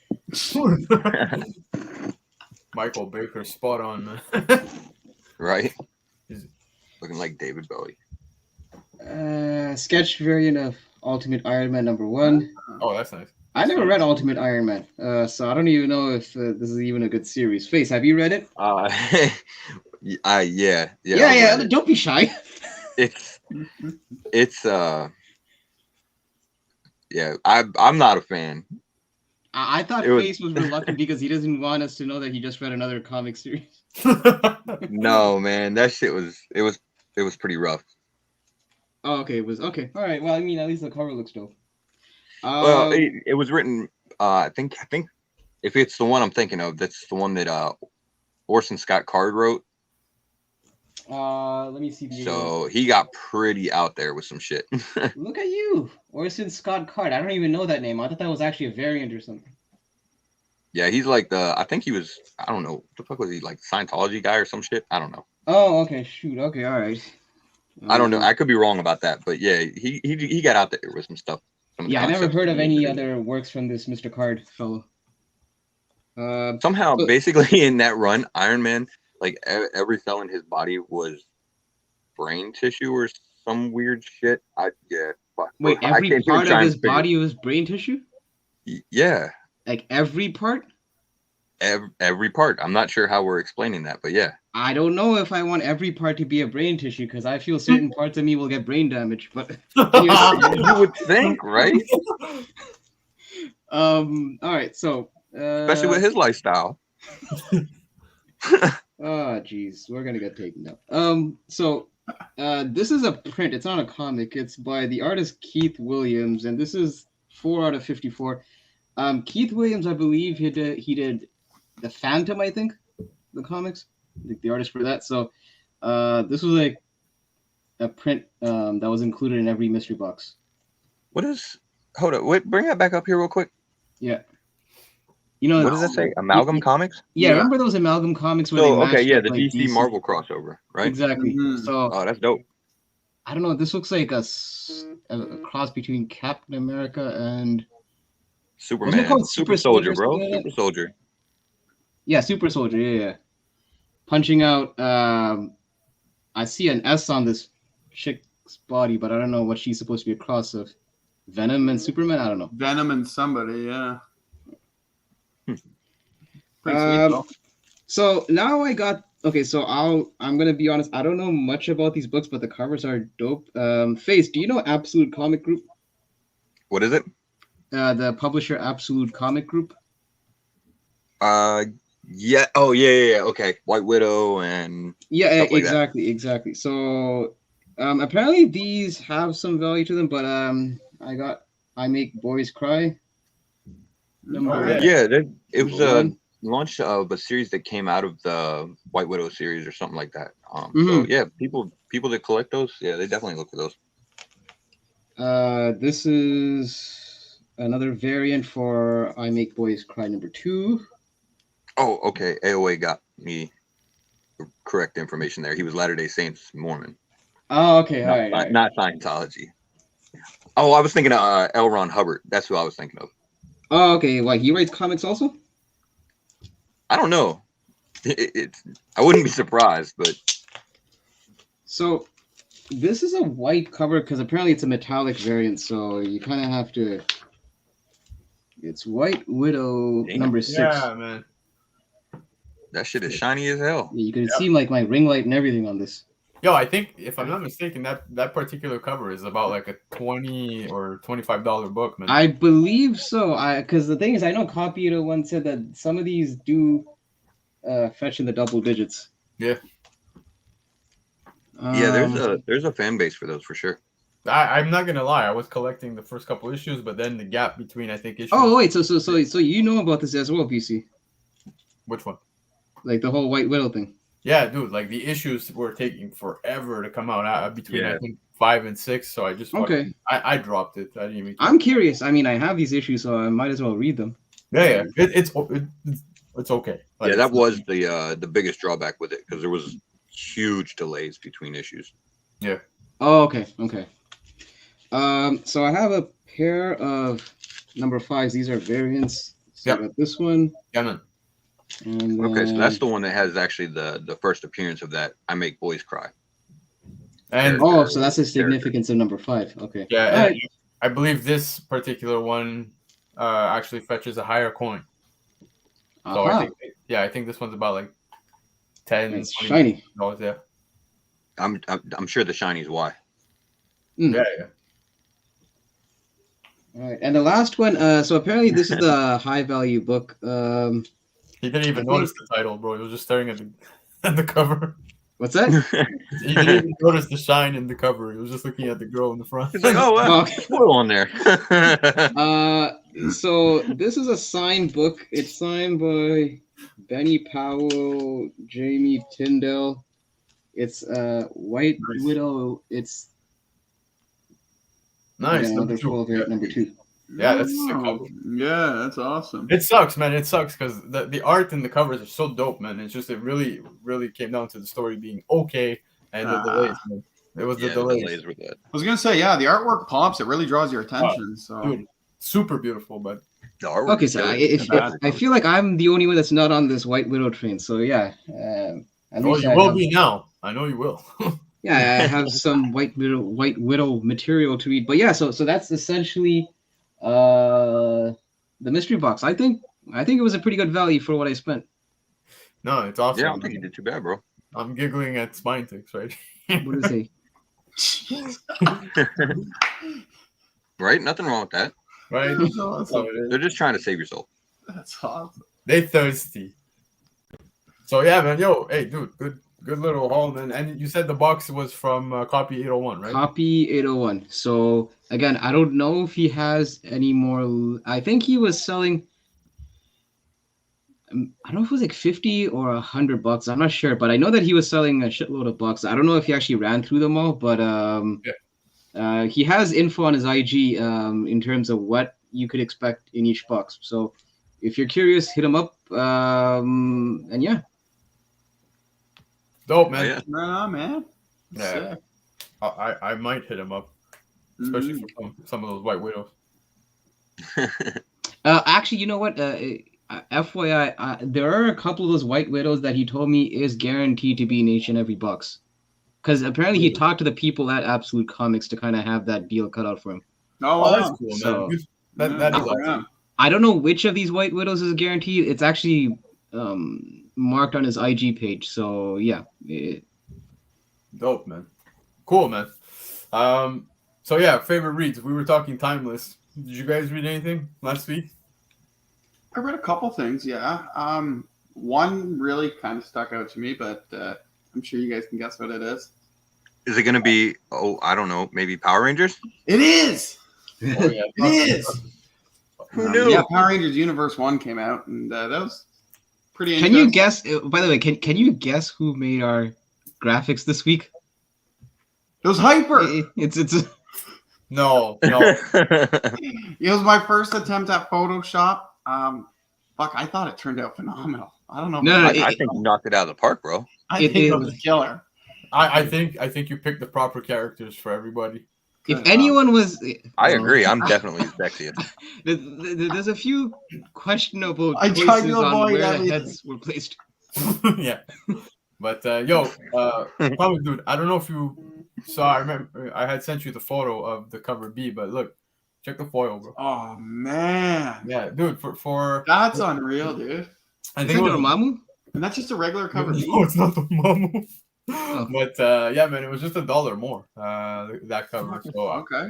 Michael Baker, spot on, man. Right? Is it- Looking like David Bowie. Sketch variant of Ultimate Iron Man number 1. Oh, that's nice. I never read Ultimate Iron Man, so I don't even know if this is even a good series. Face, have you read it? Yeah. Yeah. Don't be shy. It's yeah. I'm not a fan. I thought It was- Face was reluctant because he doesn't want us to know that he just read another comic series. No, man, that shit was pretty rough. Oh, okay. It was okay. All right. Well, I mean, at least the cover looks dope. Well, it was written. I think if it's the one I'm thinking of, that's the one that Orson Scott Card wrote. Let me see. So he got pretty out there with some shit. Look at you, Orson Scott Card. I don't even know that name. I thought that was actually a variant or something. Yeah, he's like I think he was, I don't know, what the fuck was he, like Scientology guy or some shit? I don't know. Oh, okay. Shoot. Okay. All right. I don't know. I could be wrong about that, but yeah, he got out there with some stuff. Some of the Yeah, I never concepts heard of he any did. other works from this Mr. Card fellow. Somehow, so- basically in that run, Iron Man, like every cell in his body was brain tissue or some weird shit. Fuck. Wait, I every can't even part try of and his figure- body was brain tissue? Yeah, Like every part? Every part. I'm not sure how we're explaining that, but yeah. I don't know if I want every part to be a brain tissue because I feel certain parts of me will get brain damage. But you would think, right? All right. So Especially with his lifestyle. Oh, geez, we're gonna get taken down. So this is a print. It's not a comic. It's by the artist Keith Williams, and this is 4 out of 54. Keith Williams, I believe he did the Phantom, I think, the comics, like the artist for that. So this was like a print that was included in every mystery box. What is? Hold up, wait, bring that back up here real quick. Yeah. You know, what does that say? Amalgam Comics? Yeah, remember those Amalgam Comics where they matched the like DC Marvel crossover, right? Exactly. So that's dope. I don't know. This looks like a cross between Captain America and Superman. Super Soldier, bro. Super Soldier. Yeah, Super Soldier. Yeah. Punching out. I see an S on this chick's body, but I don't know what she's supposed to be a cross of. Venom and Superman. I don't know. Venom and somebody. Yeah. So now I got so I'm gonna be honest. I don't know much about these books, but the covers are dope. Face, do you know Absolute Comic Group? What is it? The publisher Absolute Comic Group. Yeah. Oh yeah. Okay. White Widow and exactly. So apparently these have some value to them, but I Make Boys Cry. It was a launch of a series that came out of the White Widow series or something like that. So yeah, people that collect those, yeah, they definitely look for those. This is another variant for I Make Boys Cry #2. Oh, okay. AOA got me correct information there. He was Latter-day Saints Mormon. Oh, okay. All right. Not Scientology. Oh, I was thinking of L. Ron Hubbard. That's who I was thinking of. Oh, okay. Like he writes comics also? I don't know. I wouldn't be surprised, but so this is a white cover because apparently it's a metallic variant, so you kind of have to. It's White Widow #6. Yeah, man. That shit is shiny as hell. Yeah, you can see like my ring light and everything on this. Yo, I think if I'm not mistaken, that particular cover is about like a $20 or $25 book, man. I believe so. Because the thing is, I know Copy Eater once said that some of these do fetch in the double digits. Yeah. Yeah, there's a fan base for those for sure. I'm not gonna lie, I was collecting the first couple issues, but then the gap between I think issues. Oh wait, so you know about this as well, PC? Which one? Like the whole White Widow thing. Yeah, dude. Like the issues were taking forever to come out between I think 5 and 6. So I just I dropped it. I didn't even. I'm curious. I mean, I have these issues, so I might as well read them. Yeah. It's okay. Like, yeah, that was the biggest drawback with it because there was huge delays between issues. Yeah. Oh, okay. So I have a pair of #5s. These are variants. So I got this one. Yeah, man. And okay, so that's the one that has actually the first appearance of that I Make Boys Cry. And so that's the significance of #5. Okay. Yeah, right. I believe this particular one actually fetches a higher coin. So I think this one's about like 10. It's shiny. Yeah. I'm sure the shiny is why. Yeah. All right, and the last one. So apparently this is the high value book. He didn't even notice the title, bro. He was just staring at the cover. What's that? He didn't even notice the shine in the cover. He was just looking at the girl in the front. He's like, oh, wow. Photo on there. So this is a signed book. It's signed by Benny Powell, Jamie Tyndall. It's White Widow. It's nice. Another 12 #2. Yeah, that's a sick cover. Yeah, that's awesome. It sucks, man. It sucks because the art and the covers are so dope, man. It's just it really, really came down to the story being okay and the delays, man. It was the delays. Were good. I was gonna say, yeah, the artwork pops. It really draws your attention. So, dude, super beautiful, but the artwork. Okay, so I feel like I'm the only one that's not on this White Widow train. So yeah, at least you will be now. I know you will. Yeah, I have some White Widow material to read. But yeah, so that's essentially the mystery box. I think I think it was a pretty good value for what I spent. No, it's awesome. Yeah, I don't think you did too bad, bro. I'm giggling at spine ticks, right? What is he? Right? Nothing wrong with that. Right? That's awesome. They're just trying to save your soul. That's awesome. They thirsty. So yeah, man. Yo, hey, dude, good little haul, man. And you said the box was from copy 801, right? Copy 801. So again, I don't know if he has any more. I think he was selling. I don't know if it was like 50 or $100. I'm not sure, but I know that he was selling a shitload of bucks. I don't know if he actually ran through them all, but he has info on his IG in terms of what you could expect in each box. So if you're curious, hit him up. And yeah. Dope, man. Oh, yeah. Right on, man. Yeah. I might hit him up, especially for some of those White Widows. Actually, you know what? FYI, there are a couple of those White Widows that he told me is guaranteed to be in each and every box. Because apparently he talked to the people at Absolute Comics to kind of have that deal cut out for him. Oh, That's wow. cool, man. So- That is awesome. I don't know which of these White Widows is guaranteed. It's actually marked on his IG page. So yeah. Dope, man. Cool, man. So yeah, favorite reads. We were talking Timeless. Did you guys read anything last week? I read a couple things, yeah. One really kind of stuck out to me, but I'm sure you guys can guess what it is. Is it going to be, I don't know, maybe Power Rangers? It is! Oh yeah, It is! Who knew? Yeah, Power Rangers Universe 1 came out, and that was pretty Can you interesting. guess? By the way, can you guess who made our graphics this week? It was Hyper! It's No. It was my first attempt at Photoshop. I thought it turned out phenomenal. I don't know. No, I think you knocked it out of the park, bro. I it- think it- it was killer. I think you picked the proper characters for everybody. if anyone was, I agree. I'm definitely the sexiest. There's a few questionable I tried to choices on avoid where the everything. heads were placed. Yeah. But Comic Dude, I don't know if you saw. I remember I had sent you the photo of the cover B, but look, check the foil, bro. Oh, man. Yeah, dude. For That's unreal, dude. I Is think that it was, Dormammu? And that's just a regular cover. no, it's not the Mamu. Oh. But yeah, man, it was just $1 more. That cover, so I Okay.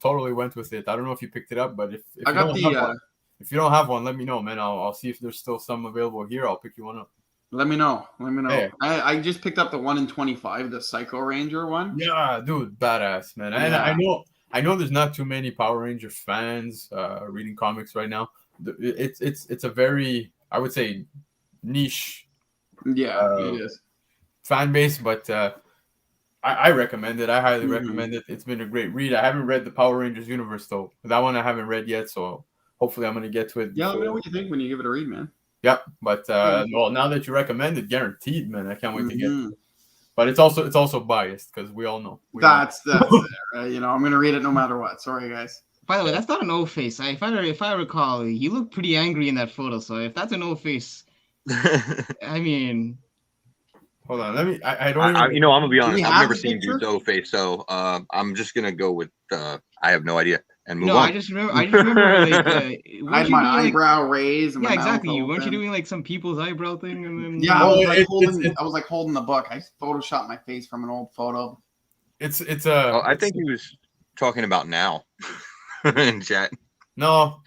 totally went with it. I don't know if you picked it up, but if I you got don't the. have one, if you don't have one, let me know, man. I'll see if there's still some available here. I'll pick you one up. Let me know. Hey. I just picked up the 1 in 25, the Psycho Ranger one. Yeah, dude, badass, man. And Yeah. I know there's not too many Power Ranger fans reading comics right now. It's a very, I would say, niche Yeah, it is. fan base, but I recommend it. I highly Mhm. recommend it. It's been a great read. I haven't read the Power Rangers universe though. That one I haven't read yet, so hopefully I'm gonna get to it. Yeah, let me know before- what you think when you give it a read, man. Yep, but well, now that you recommend it, guaranteed, man. I can't wait to get. Mhm. But it's also biased because we all know. That's it. Right? You know, I'm gonna read it no matter what. Sorry, guys. By the way, that's not an O face. If I recall, you look pretty angry in that photo. So if that's an O face, I mean, Hold on, let me. I don't. Even, I'm gonna be honest. we I've have never the seen picture? dude's O face, so I'm just gonna go with I have no idea and move no, on. I just remember like, I weren't had you my doing, like- eyebrow raised. And yeah, my mouth exactly. Weren't you open. doing like some people's eyebrow thing? And then Yeah, I No, was like it's- I was like holding the book. I photoshopped my face from an old photo. it's Oh, I think he was talking about now in chat. no.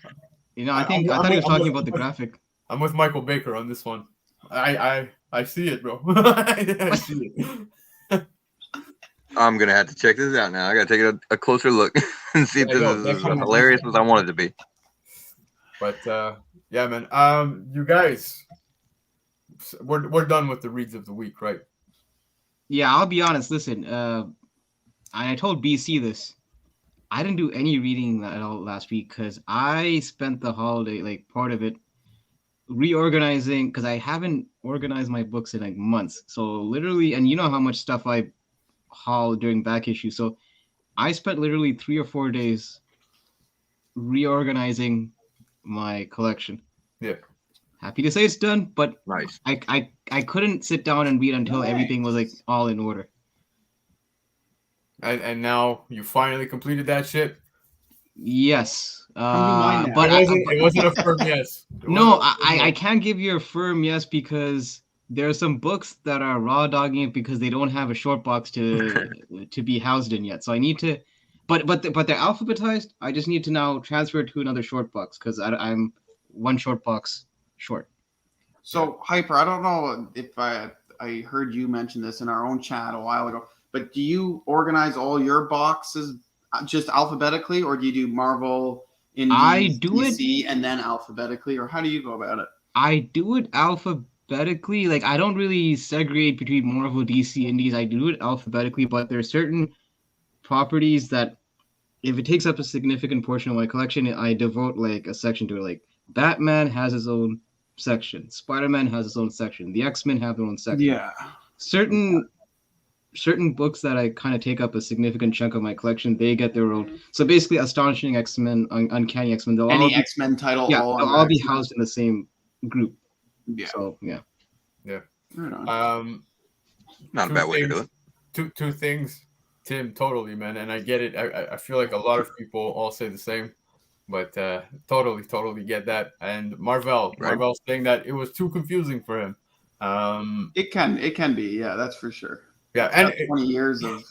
You know, I thought he was talking about the graphic. I'm with Michael Baker on this one. I see it, bro. I see it. I'm gonna have to check this out now. I gotta take a closer look and see if Yeah, this yo, is that's as what- hilarious as I want it to be. But yeah, man. You guys, we're done with the reads of the week, right? Yeah, I'll be honest. Listen, I told BC this. I didn't do any reading at all last week because I spent the holiday, like part of it, reorganizing because I haven't organized my books in like months. So literally, and you know how much stuff I haul during back issue. So I spent literally 3 or 4 days reorganizing my collection. Yeah. Happy to say it's done, but Nice. I couldn't sit down and read until everything was like all in order. And now you finally completed that shit. Yes. Come to mind now. But it wasn't a firm yes. No, I can't give you a firm yes because there are some books that are raw dogging it because they don't have a short box to be housed in yet. So I need to, but they're alphabetized. I just need to now transfer it to another short box because I'm one short box short. So Hyper, I don't know if I heard you mention this in our own chat a while ago, but do you organize all your boxes just alphabetically, or do you do Marvel, Indie, DC, and then alphabetically, or how do you go about it? I do it alphabetically. Like I don't really segregate between Marvel, DC, Indies. I do it alphabetically, but there are certain properties that if it takes up a significant portion of my collection, I devote like a section to it. Like Batman has his own section, Spider-Man has his own section, the X-Men have their own section. Yeah. Certain books that I kind of take up a significant chunk of my collection, they get their own. So basically, Astonishing X-Men, Uncanny X-Men, they'll Any all be, X-Men title, yeah, they'll all be housed in the same group. Yeah. So yeah. Right on. Not a bad way to do it. Two things, Tim. Totally, man, and I get it. I feel like a lot of people all say the same, but totally get that. And Marvel saying that it was too confusing for him. It can be, yeah, that's for sure. Yeah, and 20 years of,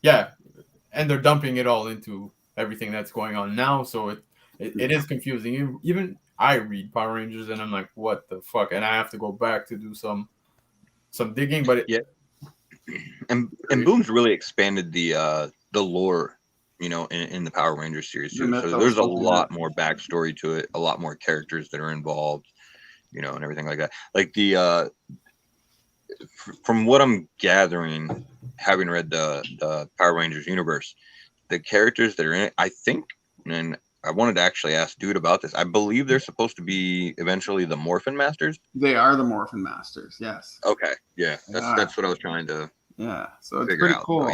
Yeah, and they're dumping it all into everything that's going on now, so it is confusing. Even I read Power Rangers and I'm like, what the fuck? And I have to go back to do some digging, but and Boom's really expanded the lore, in the Power Rangers series too. So there's a lot more backstory to it, a lot more characters that are involved, and everything like that. Like from what I'm gathering, having read the Power Rangers universe, the characters that are in it, I think, and I wanted to actually ask Dude about this. I believe they're supposed to be eventually the Morphin Masters. They are the Morphin Masters, yes. Okay, yeah, that's what I was trying to. Yeah, so it's pretty cool.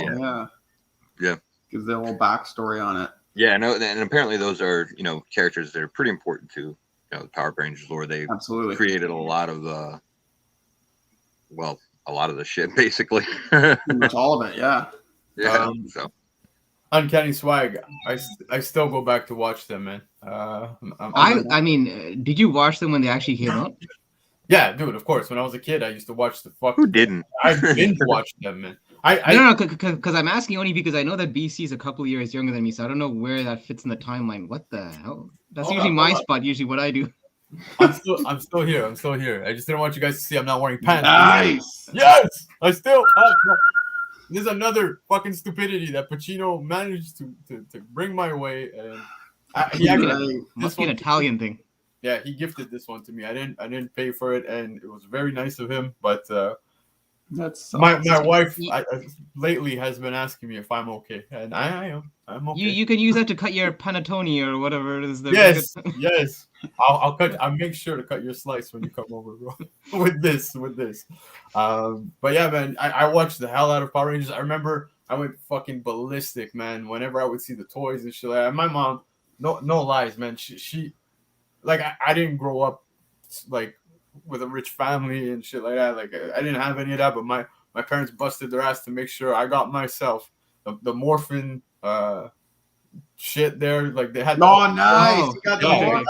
Yeah, because the whole backstory on it. Yeah, no, and apparently those are characters that are pretty important to the Power Rangers lore. They absolutely created a lot of a lot of the shit basically. Pretty much all of it, yeah. Yeah. So Uncanny Swag, I still go back to watch them, man. I mean, did you watch them when they actually came out? Yeah, dude, of course. When I was a kid, I used to watch the fuck. Who didn't? I binge watched them, man. No, because I'm asking only because I know that BC is a couple of years younger than me, so I don't know where that fits in the timeline. What the hell? That's usually my spot. Usually, what I do. I'm still here. I just didn't want you guys to see I'm not wearing pants. Nice. Yes, I still. There's another fucking stupidity that Pacino managed to bring my way, and he actually must be an Italian thing. Yeah, he gifted this one to me. I didn't pay for it, and it was very nice of him. But that's my wife lately has been asking me if I'm okay, and I am. I'm okay. You can use that to cut your panettone or whatever it is. Yes. I'll cut. I'll make sure to cut your slice when you come over, bro. with this. But yeah, man, I watched the hell out of Power Rangers. I remember I went fucking ballistic, man. Whenever I would see the toys and shit like that. My mom, no lies, man. She like I didn't grow up like with a rich family and shit like that. Like I didn't have any of that, but my parents busted their ass to make sure I got myself the Morphin shit there. Like they had nice. You got the I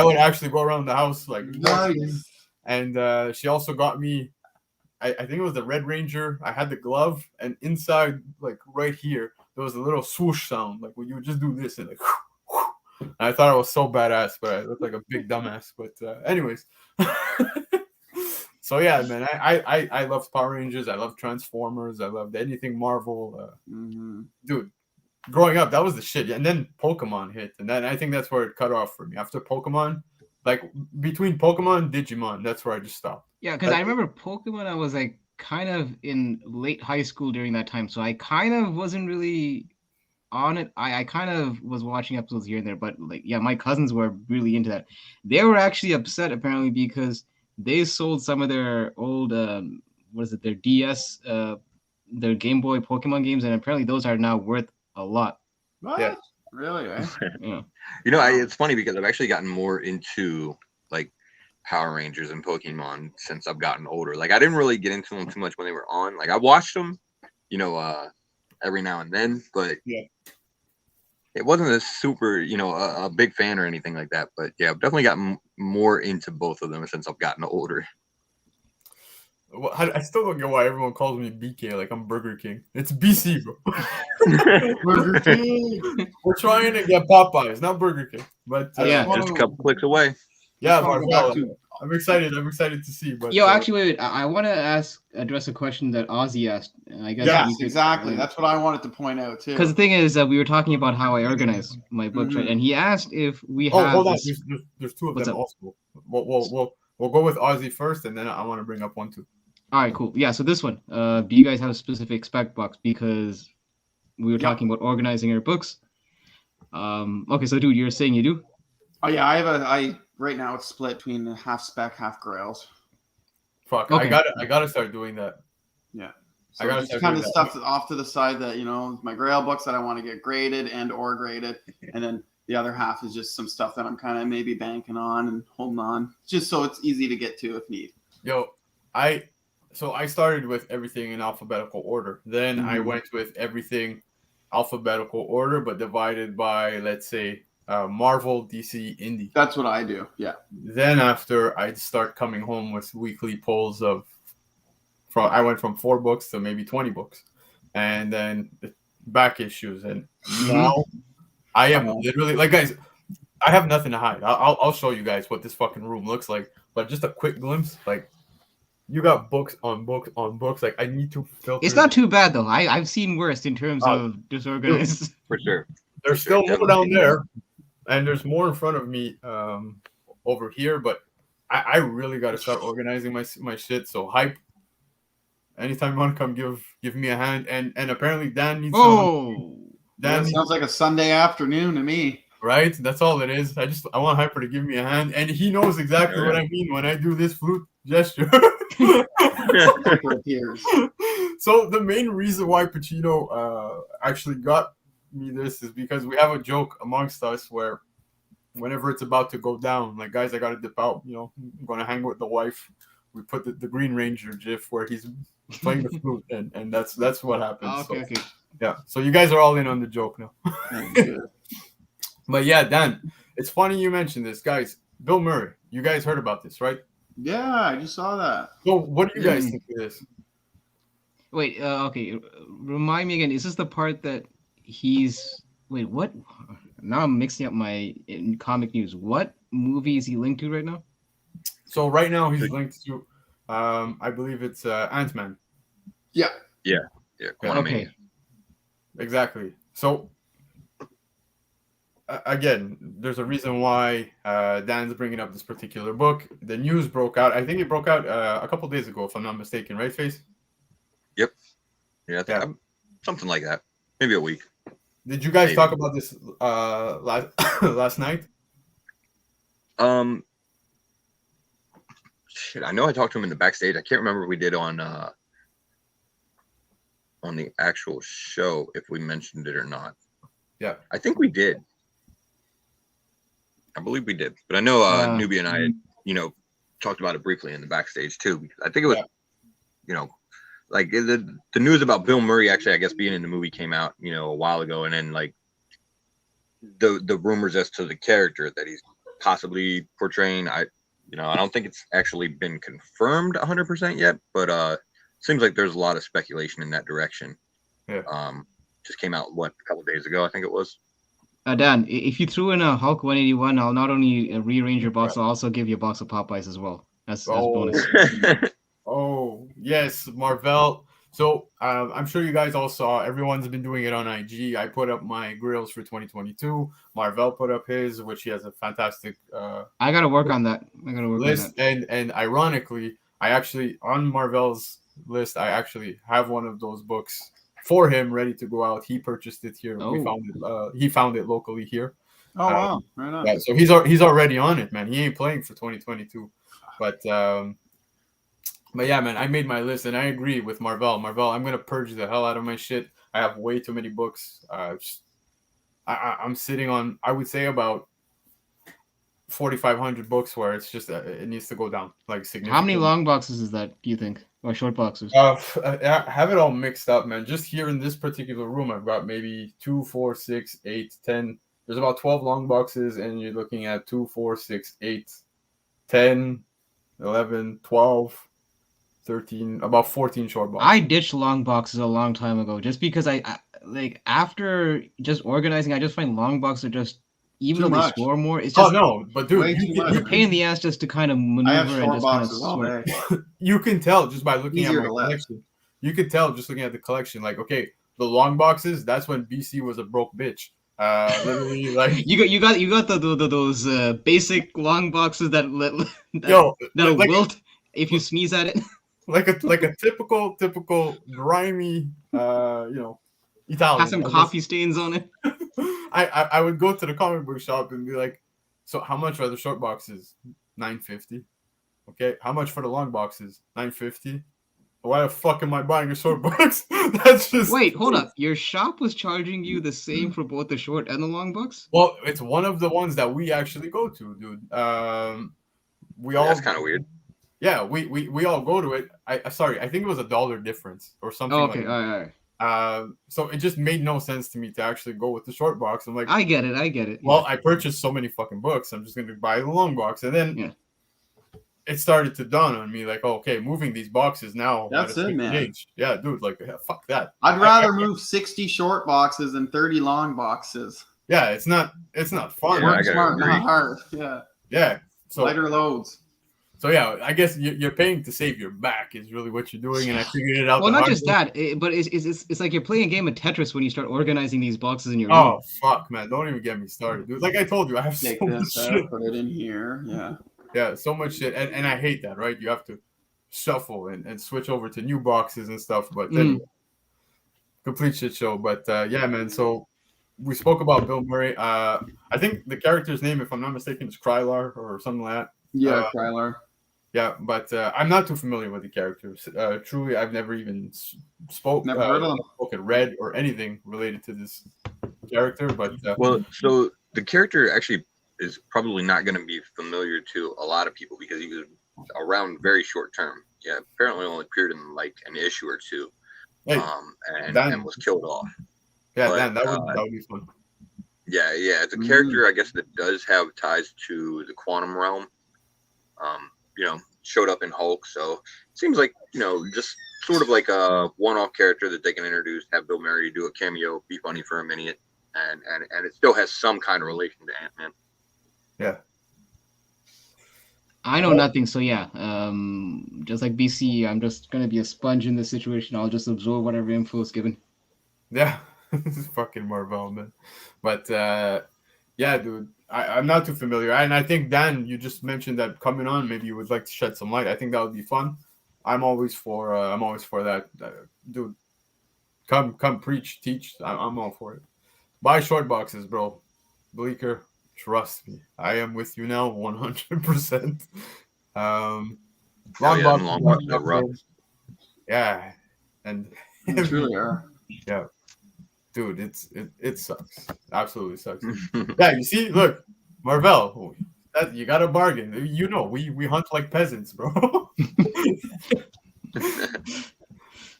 would actually go around the house like nice. And she also got me I think it was the Red Ranger. I had the glove, and inside, like right here, there was a little swoosh sound, like when you would just do this and like and I thought I was so badass, but I looked like a big dumbass. But anyways. So yeah, man, I loved Power Rangers. I loved Transformers. I loved anything Marvel. Dude, growing up, that was the shit. And then Pokemon hit, and then I think that's where it cut off for me. After Pokemon, like between Pokemon and Digimon, that's where I just stopped. Yeah, because I remember Pokemon, I was like kind of in late high school during that time, so I kind of wasn't really on it. I kind of was watching episodes here and there, but like, yeah, my cousins were really into that. They were actually upset apparently because they sold some of their old their DS, their Game Boy Pokemon games, and apparently those are now worth a lot. What? Yeah. Really? Eh? Yeah. It's funny because I've actually gotten more into like Power Rangers and Pokemon since I've gotten older. Like I didn't really get into them too much when they were on. Like I watched them, every now and then, but it wasn't a super, a big fan or anything like that. But yeah, I've definitely gotten more into both of them since I've gotten older. Well, I still don't get why everyone calls me BK like I'm Burger King. It's BC, bro. Burger King. We're trying to get Popeyes, not Burger King. But Yeah. just a couple clicks away. Yeah, wanna go Marvel, back to- I'm excited. I'm excited to see. But Yo, actually, wait. I want to address a question that Ozzy asked. I guess Yes, we could- exactly. That's what I wanted to point out too. Because the thing is, we were talking about how I organize my books, right? And he asked if we have. hold on. this- There's two of What's them up? also. We'll go with Ozzy first, and then I want to bring up one too. All right, cool. Yeah, so this one. Do you guys have a specific spec box? Because we were talking about organizing our books. Okay, so dude, you're saying you do? Oh yeah, I right now it's split between half spec, half grails. Fuck, Okay. I gotta start doing that. Yeah. I So gotta just start kind doing of that. stuff off to the side that my grail books that I want to get graded and or graded, and then the other half is just some stuff that I'm kind of maybe banking on and holding on, just so it's easy to get to if need. Yo, I started with everything in alphabetical order. Then I went with everything alphabetical order, but divided by, let's say, Marvel, DC, Indie. That's what I do. Yeah. Then after, I'd start coming home with weekly polls I went from 4 books to maybe 20 books, and then back issues. And now I am literally like, guys, I have nothing to hide. I'll show you guys what this fucking room looks like, but just a quick glimpse, like. You got books on books on books. Like I need to filter. It's not too bad though. I've seen worse in terms of disorganized. For sure. There's still more down there, and there's more in front of me over here. But I really got to start organizing my shit. So hype. Anytime you want to come give me a hand, and apparently Dan needs. That sounds like a Sunday afternoon to me. Right, that's all it is. I want Hyper to give me a hand, and he knows exactly what I mean when I do this flute gesture. So the main reason why Pacino actually got me this is because we have a joke amongst us where whenever it's about to go down, like, guys, I gotta dip out, I'm gonna hang with the wife. We put the Green Ranger gif where he's playing the flute, and that's what happens. Okay, okay. Yeah, so you guys are all in on the joke now. But yeah, Dan, it's funny you mentioned this, guys. Bill Murray, you guys heard about this, right? Yeah, I just saw that. So what do you guys think of this? Wait, okay. Remind me again. Is this the part that he's? Wait, what? Now I'm mixing up my comic news. What movie is he linked to right now? So right now he's linked to, I believe it's Ant-Man. Yeah. Okay. Exactly. So again, there's a reason why Dan's bringing up this particular book. The news broke out. I think it broke out a couple days ago, if I'm not mistaken. Right, Face? Yep. Yeah, something like that. Maybe a week. Did you guys talk about this last night? Shit, I know I talked to him in the backstage. I can't remember if we did on the actual show, if we mentioned it or not. Yeah. I think we did. I believe we did. But I know Newbie and I had, talked about it briefly in the backstage too. Because I think it was, like the news about Bill Murray actually, I guess, being in the movie came out, a while ago. And then like the rumors as to the character that he's possibly portraying, I don't think it's actually been confirmed 100% yet, but seems like there's a lot of speculation in that direction. Yeah. Just came out a couple days ago, I think it was. Dan, if you threw in a Hulk 181, I'll not only rearrange your box, I'll also give you a box of Popeyes as well. That's bonus. Oh yes, Marvel. So I'm sure you guys all saw. Everyone's been doing it on IG. I put up my grills for 2022. Marvel put up his, which he has a fantastic. I gotta work on that. List. And ironically, I actually on Marvel's list, I actually have one of those books for him ready to go out. He purchased it here. We found it. He found it locally here. Oh wow! Right on. Yeah, so he's already on it, man. He ain't playing for 2022, but yeah, man. I made my list, and I agree with Marvel. Marvel, I'm gonna purge the hell out of my shit. I have way too many books. I'm sitting on, I would say, about 4,500 books where it's just it needs to go down like significantly. How many long boxes is that, do you think? Or short boxes? I have it all mixed up, man. Just here in this particular room, I've got maybe 2, 4, 6, 8, 10. There's about 12 long boxes, and you're looking at 2, 4, 6, 8, 10, 11, 12, 13, about 14 short boxes. I ditched long boxes a long time ago just because I like after just organizing, I just find long boxes are just even Too though much. they score more, it's just no, but dude, way too much. a pain in the ass just to kind of I have maneuver and short just kind of boxes all sort. day. You can tell just by looking Easier at my to lift. collection. You could tell just looking at the collection, like, okay, the long boxes, that's when BC was a broke bitch. Literally, like You got those basic long boxes that'll like wilt if you sneeze at it. like a typical grimy, Italian. Has some coffee stains on it. I would go to the comic book shop and be like, so how much are the short boxes? $9.50. Okay, how much for the long boxes? $9.50. Why the fuck am I buying a short box? That's just Wait, hold up. Your shop was charging you the same for both the short and the long box? Well, it's one of the ones that we actually go to, dude. We all That's kind of weird. Yeah, we all go to it. I think it was $1 difference or something. Oh, okay, like that. all right. So it just made no sense to me to actually go with the short box. I'm like, I get it. Well, I purchased so many fucking books. I'm just going to buy the long box. And then it started to dawn on me like, okay, moving these boxes now. That's it, man. Age. Yeah, dude, like, fuck that. I'd rather move 60 short boxes than 30 long boxes. Yeah, it's not fun. Work smart, not hard. Yeah. Yeah. So lighter loads. So yeah, I guess you're paying to save your back is really what you're doing, and I figured it out. Well, not just that, but it's like you're playing a game of Tetris when you start organizing these boxes in your room. Oh fuck, man! Don't even get me started, dude. Like I told you, I have so much shit. Put it in here. Yeah, so much shit, and I hate that. Right? You have to shuffle and switch over to new boxes and stuff. But then complete shit show. But yeah, man. So we spoke about Bill Murray. I think the character's name, if I'm not mistaken, is Krylar or something like that. Yeah, Krylar. Yeah, but I'm not too familiar with the characters. Truly, I've never even never heard of them. read, or anything related to this character. But well, so the character actually is probably not going to be familiar to a lot of people because he was around very short term. Yeah, apparently only appeared in like an issue or two, and was killed off. Yeah, but, that would be fun. Yeah, it's a character I guess that does have ties to the quantum realm. Showed up in Hulk, so it seems like just sort of like a one-off character that they can introduce, have Bill Murray do a cameo, be funny for a minute, and it still has some kind of relation to Ant-Man. Yeah, I know nothing, so yeah, just like BC, I'm just gonna be a sponge in this situation. I'll just absorb whatever info is given. Yeah, this is fucking Marvel, man. But yeah, dude. I'm not too familiar, and I think Dan, you just mentioned that coming on, maybe you would like to shed some light. I think that would be fun. I'm always for that, dude. Come preach, teach. I'm all for it. Buy short boxes, bro. Bleaker, trust me, I am with you now, 100%. Long box, yeah, and they truly are. Yeah. Dude, it sucks. Absolutely sucks. Yeah, you see, look, Marvel, you got a bargain. We hunt like peasants, bro.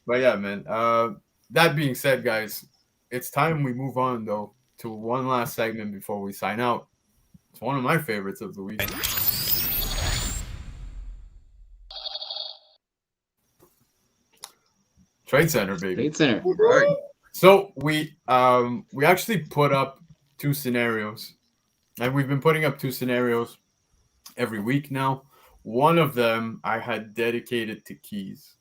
But yeah, man. That being said, guys, it's time we move on though to one last segment before we sign out. It's one of my favorites of the week. Trade Center, baby. Trade Center. Right. So we actually put up 2 scenarios, and we've been putting up 2 scenarios every week now. One of them I had dedicated to keys.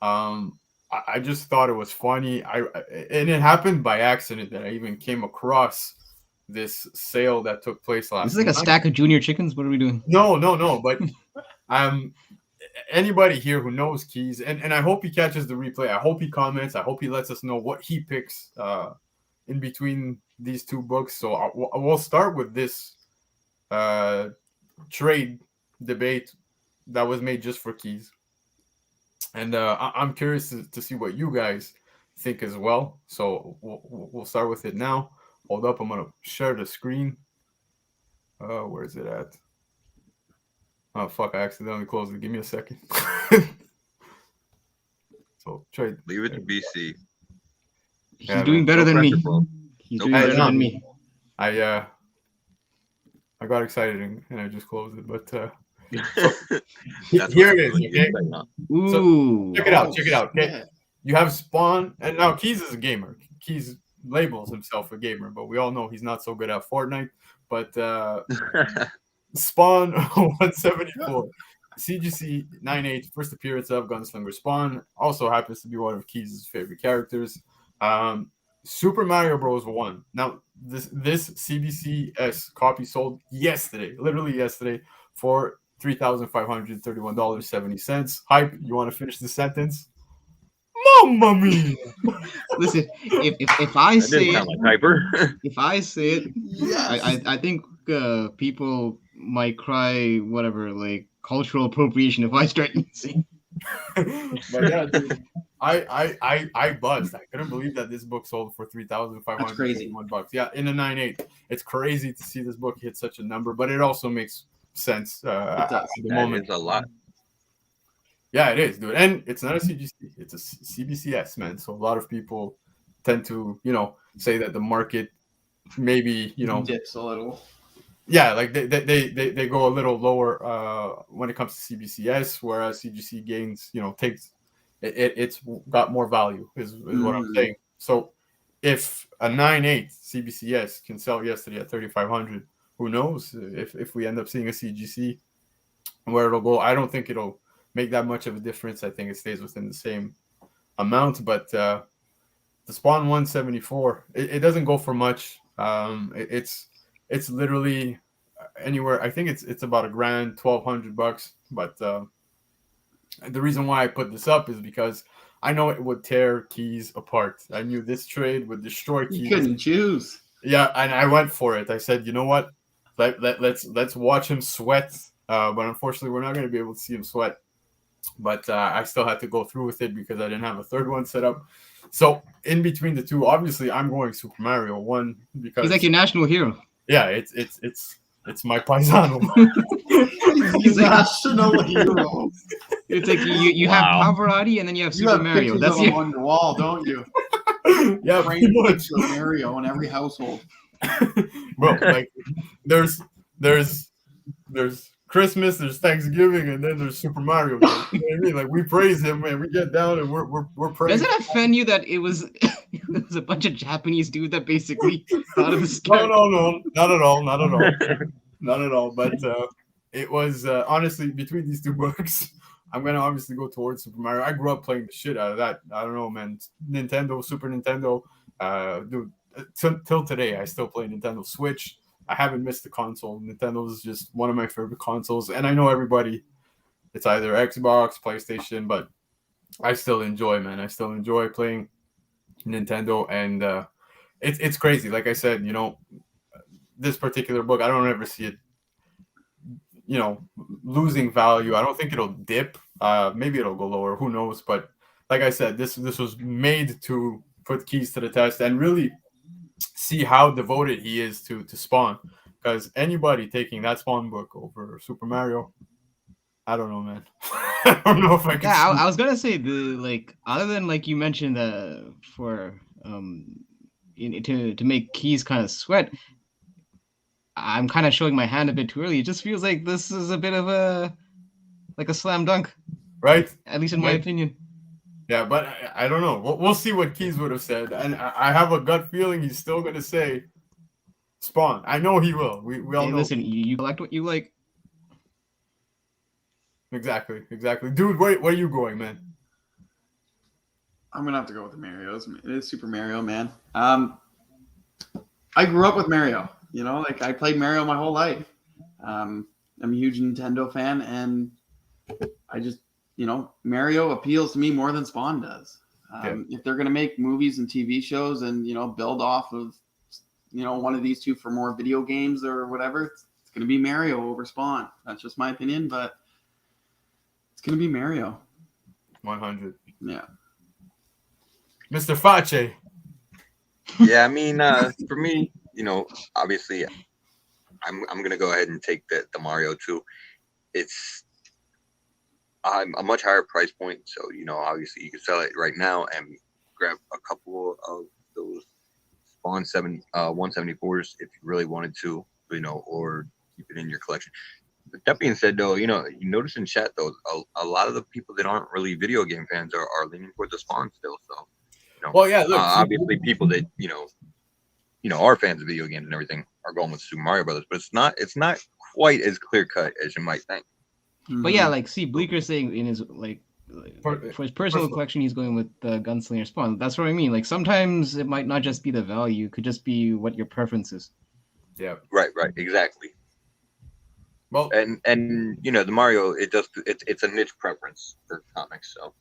I just thought it was funny. And it happened by accident that I even came across this sale that took place last. This is like a stack of junior chickens. What are we doing? No. But anybody here who knows keys, and I hope he catches the replay. I hope he comments. I hope he lets us know what he picks in between these 2 books. So we'll start with this trade debate that was made just for keys. And I'm curious to see what you guys think as well. So we'll start with it now. Hold up. I'm going to share the screen. Where is it at? Oh fuck! I accidentally closed it. Give me a second. So trade. Leave it to BC. He's doing better than me. He's doing better than me. I got excited and I just closed it, but here it is. Okay. Ooh. So check it out. Check it out. Okay. You have Spawn, and now Keys is a gamer. Keys labels himself a gamer, but we all know he's not so good at Fortnite. But Spawn 174, CGC 98, first appearance of Gunslinger. Spawn also happens to be one of Keys' favorite characters. Super Mario Bros. 1. Now, this CBCS copy sold yesterday, literally yesterday, for $3,531.70. Hype, you want to finish the sentence? Mamma mia! Listen, if I say it, like Hyper. if I say it, yes. I think people might cry, whatever, like cultural appropriation if I start using. But yeah, dude, I buzzed. I couldn't believe that this book sold for $3,531. Yeah, in a 9.8. It's crazy to see this book hit such a number, but it also makes sense at the moment. It's a lot. Yeah, it is, dude. And it's not a CGC, it's a CBCS, man. So a lot of people tend to, say that the market maybe, dips a little. Yeah, like they go a little lower when it comes to CBCS, whereas CGC gains, takes it's got more value is what I'm saying. So if a 9.8 CBCS can sell yesterday at 3,500, who knows if we end up seeing a CGC where it'll go. I don't think it'll make that much of a difference. I think it stays within the same amount, but the Spawn 174, it doesn't go for much. It's literally anywhere. I think it's about $1,000, $1,200. But the reason why I put this up is because I know it would tear Keys apart. I knew this trade would destroy Keys. You couldn't choose. Yeah, and I went for it. I said, you know what? Let's watch him sweat. But unfortunately, we're not going to be able to see him sweat. But I still had to go through with it because I didn't have a third one set up. So in between the two, obviously, I'm going Super Mario 1 because he's like your national hero. Yeah, it's my paisano. He's a national hero. It's like you have Pavarotti and then you have Super Mario. That's on your wall, don't you? Yeah, framed picture of Mario in every household. Bro, like there's Christmas, there's Thanksgiving, and then there's Super Mario. You know what I mean? Like we praise him, and we get down and we're praising. Doesn't it offend you that it was a bunch of Japanese dude that basically thought of the sky? No, not at all, not at all. But it was honestly between these two books, I'm gonna obviously go towards Super Mario. I grew up playing the shit out of that. I don't know, man. Nintendo, Super Nintendo, dude. Till today, I still play Nintendo Switch. I haven't missed the console. Nintendo is just one of my favorite consoles, and I know everybody. It's either Xbox, PlayStation, but I still enjoy, man. I still enjoy playing Nintendo, and it's crazy. Like I said, this particular book, I don't ever see it, losing value. I don't think it'll dip. Maybe it'll go lower. Who knows? But like I said, this was made to put Keys to the test and really see how devoted he is to Spawn. Because anybody taking that Spawn book over Super Mario, I don't know, man. I don't know if I can. Yeah, I was gonna say other than like you mentioned for to make Keys kind of sweat. I'm kind of showing my hand a bit too early. It just feels like this is a bit of a slam dunk, right? At least in my opinion. Yeah, but I don't know. We'll see what Keys would have said, and I have a gut feeling he's still gonna say Spawn. I know he will. We all know. Listen, you collect what you like. Exactly, dude. Where are you going, man? I'm gonna have to go with the Mario. It is Super Mario, man. I grew up with Mario. I played Mario my whole life. I'm a huge Nintendo fan, and I just, Mario appeals to me more than Spawn does. If they're gonna make movies and TV shows and build off of one of these two for more video games or whatever, it's gonna be Mario over Spawn. That's just my opinion, but it's gonna be Mario. 100. Yeah. Mr. Face. Yeah, I mean, for me, obviously, I'm gonna go ahead and take the Mario too. it's a much higher price point. So, obviously you can sell it right now and grab a couple of those Spawn 174s if you really wanted to, or keep it in your collection. But that being said, though, you notice in chat, though, a lot of the people that aren't really video game fans are leaning towards the Spawn still. So, well, yeah, look, obviously people that, are fans of video games and everything are going with Super Mario Brothers, but it's not quite as clear cut as you might think. But yeah, like, see, Bleeker's saying in his for his personal collection, he's going with the Gunslinger Spawn. That's what I mean. Like, sometimes it might not just be the value; it could just be what your preference is. Yeah. Right. Exactly. Well, and the Mario, it's a niche preference for comics. So.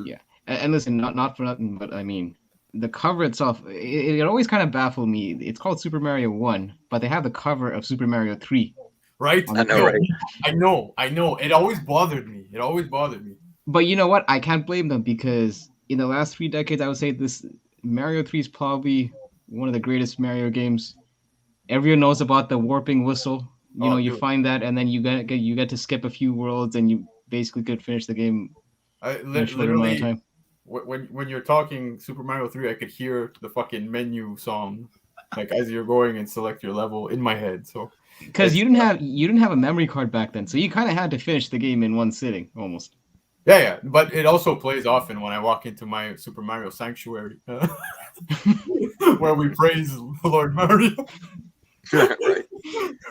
Yeah, and listen, not for nothing, but I mean, the cover itself, it always kind of baffled me. It's called Super Mario 1, but they have the cover of Super Mario 3. Right? I know, right? I know. It always bothered me. But you know what? I can't blame them, because in the last 3 decades, I would say this Mario 3 is probably one of the greatest Mario games. Everyone knows about the warping whistle. You find that, and then you get to skip a few worlds, and you basically could finish the game. Literally, when you're talking Super Mario 3, I could hear the fucking menu song, like as you're going and select your level in my head. So because you didn't have a memory card back then, so you kind of had to finish the game in one sitting almost. Yeah, but it also plays often when I walk into my Super Mario Sanctuary, where we praise Lord Mario. Right.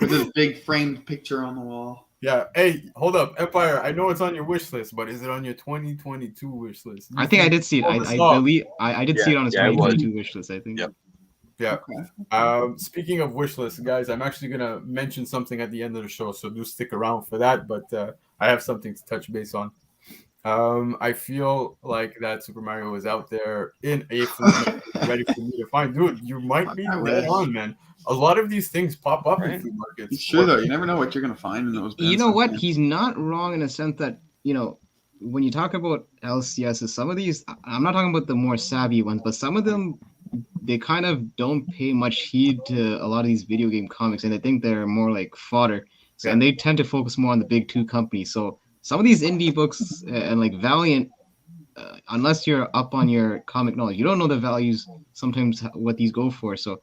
With this big framed picture on the wall. Yeah. Hey, hold up, Empire. I know it's on your wish list, but is it on your 2022 wish list? I think I did see it. I believe I did see it on his 2022 wish list, I think. Yep. Yeah. Okay. Speaking of wish lists, guys, I'm actually gonna mention something at the end of the show, so do stick around for that. But I have something to touch base on. I feel like that Super Mario is out there in a format ready for me to find. Dude, you might be dead on, man. A lot of these things pop up in food markets. It's true, though. You never know what you're going to find in those bins. You know what? He's not wrong in a sense that, when you talk about LCSs, some of these, I'm not talking about the more savvy ones, but some of them, they kind of don't pay much heed to a lot of these video game comics, and they think they're more like fodder. So, and they tend to focus more on the big 2 companies. So some of these indie books and like Valiant, unless you're up on your comic knowledge, you don't know the values sometimes what these go for. So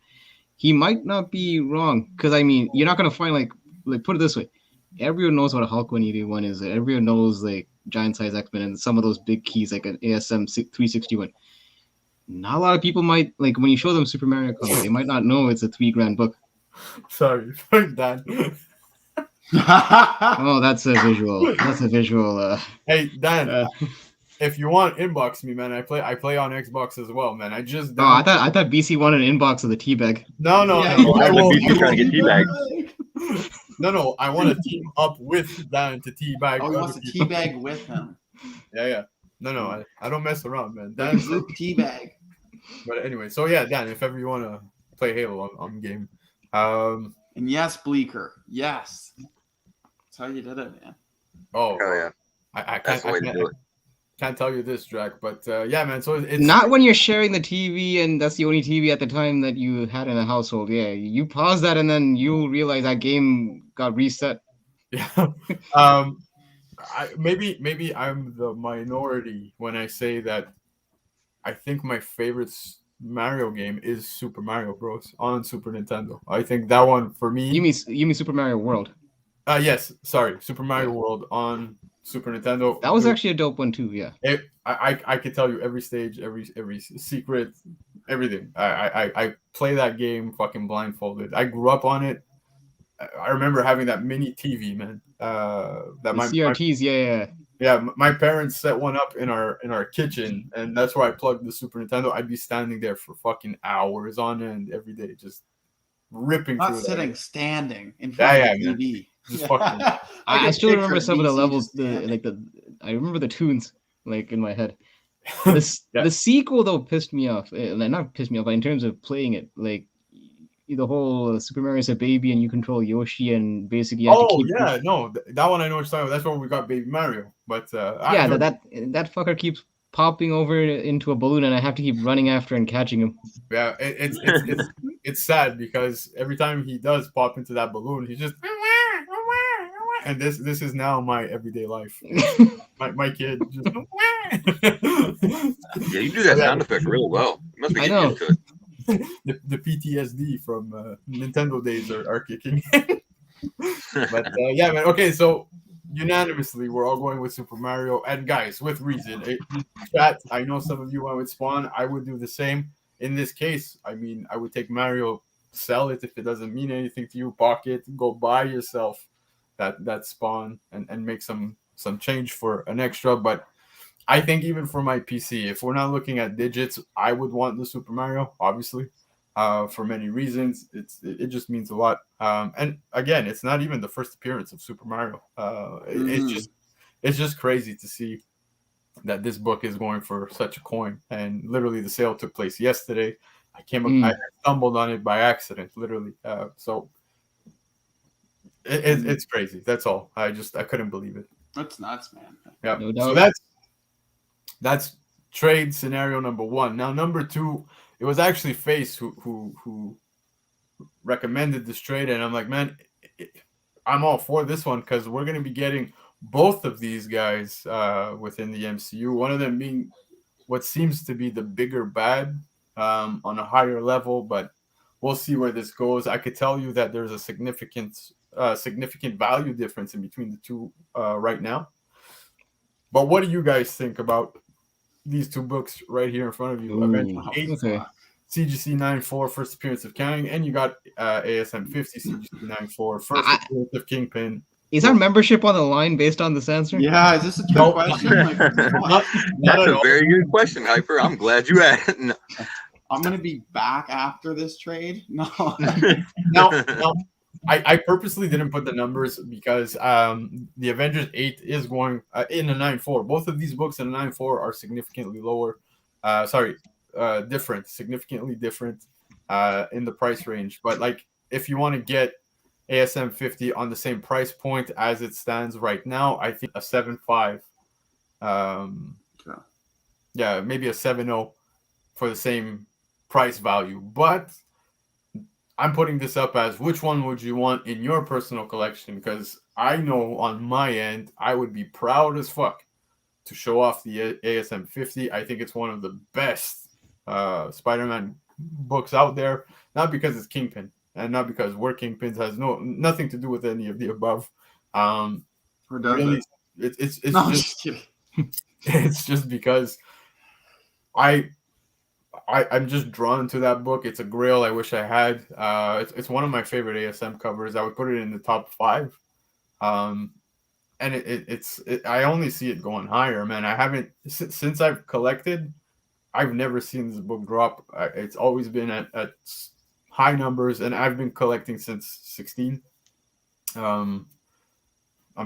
he might not be wrong, because I mean, you're not gonna find like put it this way, everyone knows what a Hulk 181 is. Everyone knows like Giant Size X-Men and some of those big keys like an ASM 361. Not a lot of people might, like, when you show them Super Mario comics, they might not know it's a $3,000 book. Sorry, Dan. Oh, that's a visual. Hey, Dan. If you want, inbox me, man. I play on Xbox as well, man. I just. Oh, I thought BC wanted an inbox of the teabag. No. BC trying to get teabag. No. I want to team up with Dan to teabag. Oh, he wants to teabag with him. Yeah. No. I don't mess around, man. Dan's a teabag. But anyway, so yeah, Dan. If ever you want to play Halo, I'm game. And yes, Bleeker. Yes. That's how you did it, man. Oh yeah. I can't tell you this, Drac, but yeah, man. So it's not when you're sharing the TV and that's the only TV at the time that you had in a household. Yeah, you pause that and then you'll realize that game got reset. Yeah. Maybe I'm the minority when I say that I think my favorite Mario game is Super Mario Bros. On Super Nintendo. I think that one for me. You mean Super Mario World? Yes. Sorry, Super Mario World on Super Nintendo. That was actually a dope one too. Yeah. I could tell you every stage, every secret, everything. I play that game fucking blindfolded. I grew up on it. I remember having that mini TV, man. That my CRTs, yeah. My parents set one up in our kitchen, and that's where I plugged the Super Nintendo. I'd be standing there for fucking hours on end every day, just ripping. Not through sitting, that. standing in front of the TV. Just fucking. I still remember some of the levels. I remember the tunes like in my head. The sequel though pissed me off. Not pissed me off, but in terms of playing it, like the whole Super Mario's a baby and you control Yoshi and basically. That one I know what you're talking about. That's where we got Baby Mario. But that fucker keeps popping over into a balloon and I have to keep running after and catching him. Yeah, it's sad because every time he does pop into that balloon, he just and this is now my everyday life. my kid just. Yeah, you do that sound effect really well. You must be getting used to it. The PTSD from Nintendo days are kicking. But yeah, man. Okay, so unanimously, we're all going with Super Mario, and guys, with reason. Chat, I know some of you went with Spawn. I would do the same. In this case, I mean, I would take Mario, sell it if it doesn't mean anything to you, pocket, go buy yourself that Spawn and make some change for an extra. But I think even for my PC, if we're not looking at digits, I would want the Super Mario, obviously, for many reasons. It just means a lot. And again, it's not even the first appearance of Super Mario. It's just crazy to see that this book is going for such a coin. And literally, the sale took place yesterday. I stumbled on it by accident, literally. So it's crazy. That's all. I couldn't believe it. That's nuts, man. Yeah. No So doubt. that's trade scenario number one. Now, number two, it was actually Face who recommended this trade, and I'm like, man, I'm all for this one because we're going to be getting both of these guys within the MCU. One of them being what seems to be the bigger bad on a higher level, but we'll see where this goes. I could tell you that there's a significant value difference in between the two right now. But what do you guys think about these two books right here in front of you? Avengers 8, okay. CGC 9-4, first appearance of Kang, and you got ASM 50, CGC 9-4, first appearance of Kingpin. Is our membership on the line based on this answer? Yeah, is this a trick question? Like, That's a very good question, Hyper. I'm glad you asked. No. I'm gonna be back after this trade. No. No. I purposely didn't put the numbers because the Avengers 8 is going in a 9-4. Both of these books in a 9-4 are significantly lower. Significantly different in the price range. But like, if you want to get ASM 50 on the same price point as it stands right now, I think a 7.5. Yeah, maybe a 7.0 for the same price value. But I'm putting this up as which one would you want in your personal collection? Because I know on my end, I would be proud as fuck to show off the ASM 50. I think it's one of the best Spider-Man books out there. Not because it's Kingpin, and not because we're Kingpins, has nothing to do with any of the above. Or does really, it? It's No, I'm just just kidding. it's just because I'm just drawn to that book. It's a grail I wish I had. It's one of my favorite ASM covers. I would put it in the top 5. And I only see it going higher, man. I haven't since I've collected. I've never seen this book drop. It's always been at high numbers, and I've been collecting since 16. I'm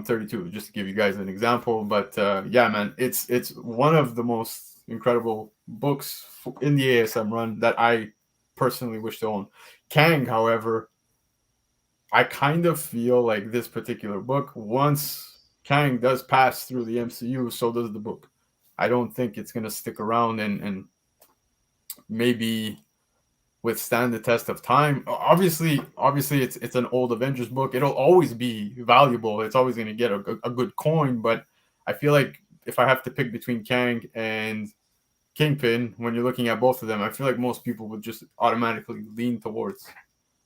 32, just to give you guys an example. But yeah, man, it's one of the most incredible books in the ASM run that I personally wish to own. Kang, however, I kind of feel like this particular book, once Kang does pass through the MCU, so does the book. I don't think it's going to stick around and maybe withstand the test of time. Obviously, it's an old Avengers book. It'll always be valuable. It's always going to get a good coin. But I feel like if I have to pick between Kang and Kingpin, when you're looking at both of them, I feel like most people would just automatically lean towards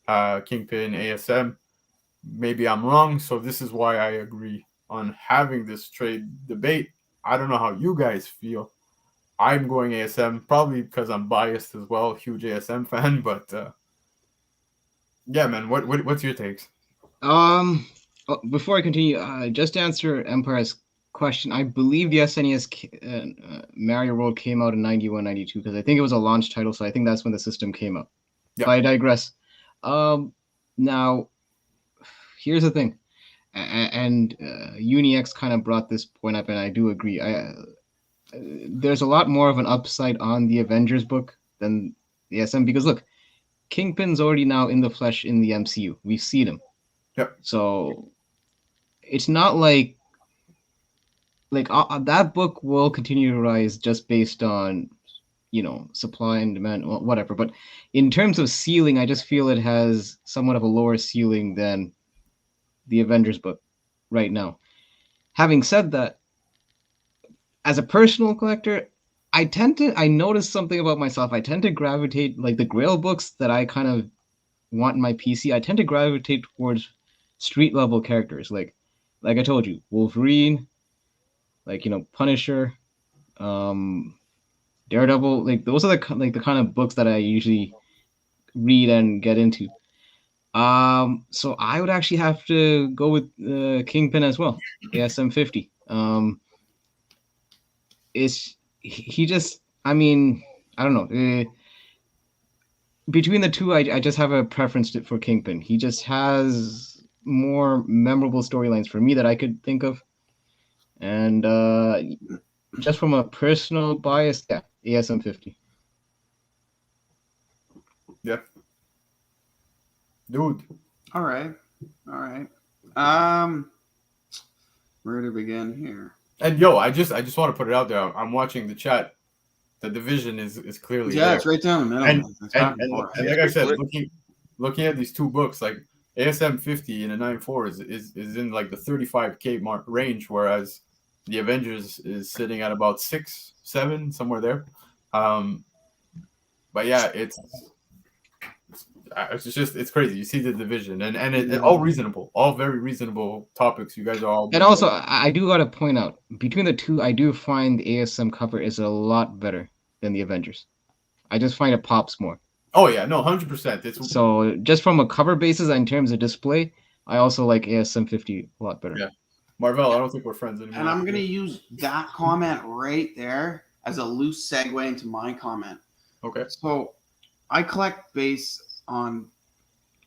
Kingpin ASM. Maybe I'm wrong, so this is why I agree on having this trade debate. I don't know how you guys feel. I'm going ASM, probably because I'm biased as well, huge ASM fan. But yeah, man, what's your takes? Before I continue, just to answer Empire's question, I believe the SNES Mario World came out in 91, 92, because I think it was a launch title, so I think that's when the system came out. Yep. But I digress. Now, here's the thing, and UniX kind of brought this point up, and I do agree. There's a lot more of an upside on the Avengers book than the SM, because look, Kingpin's already now in the flesh in the MCU. We've seen him. Yep. So it's not like that book will continue to rise just based on, supply and demand, whatever. But in terms of ceiling, I just feel it has somewhat of a lower ceiling than the Avengers book. right now. Having said that, as a personal collector, I notice something about myself. I tend to gravitate, like the Grail books that I kind of want in my PC. I tend to gravitate towards street level characters, like I told you, Wolverine, like Punisher, Daredevil. Like those are the kind of books that I usually read and get into. So I would actually have to go with Kingpin as well, ASM 50. It's he just, I mean, I don't know. Between the two, I just have a preference for Kingpin. He just has more memorable storylines for me that I could think of, and just from a personal bias, yeah, ASM 50. Yeah. Dude. All right. Where to begin here? And yo, I just want to put it out there. I'm watching the chat. The division is clearly there. It's right down the middle. And like I said, looking at these two books, like ASM 50 and a 9.4 is in like the 35K mark range, whereas the Avengers is sitting at about 6, 7, somewhere there. But yeah, it's it's crazy. You see the division and it all reasonable, all very reasonable topics. You guys are all. And also, I do gotta point out, between the two, I do find the ASM cover is a lot better than the Avengers. I just find it pops more. Oh yeah, no, 100%. So just from a cover basis in terms of display, I also like ASM 50 a lot better. Yeah, Marvel, I don't think we're friends anymore. And I'm gonna use that comment right there as a loose segue into my comment. Okay. So I collect based on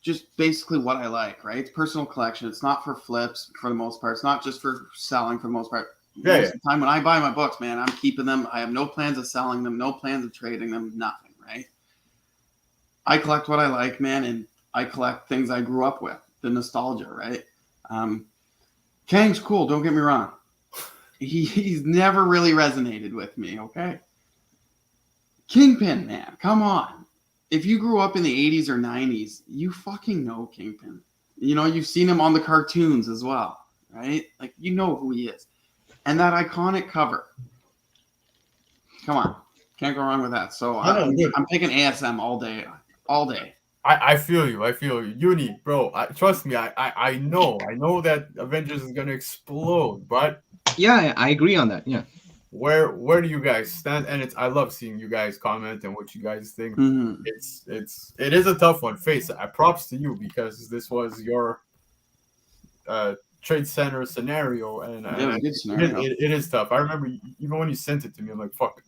just basically what I like, right? It's personal collection. It's not for flips for the most part. It's not just for selling for the most part. Most of the time when I buy my books, man, I'm keeping them. I have no plans of selling them, no plans of trading them, nothing, right? I collect what I like, man, and I collect things I grew up with, the nostalgia, right? Kang's cool, don't get me wrong. He's never really resonated with me, okay? Kingpin, man, come on. If you grew up in the 80s or 90s, you fucking know Kingpin. You know, you've seen him on the cartoons as well, right? Like, you know who he is. And that iconic cover. Come on. Can't go wrong with that. So I'm picking ASM all day. All day. I feel you. Uni, bro. Trust me. I know that Avengers is gonna explode, but yeah, I agree on that. Yeah. Where do you guys stand? And I love seeing you guys comment and what you guys think. Mm-hmm. It is a tough one. Face it. I props to you because this was your trade center scenario, and good scenario. It is tough. I remember even when you sent it to me, I'm like, fuck.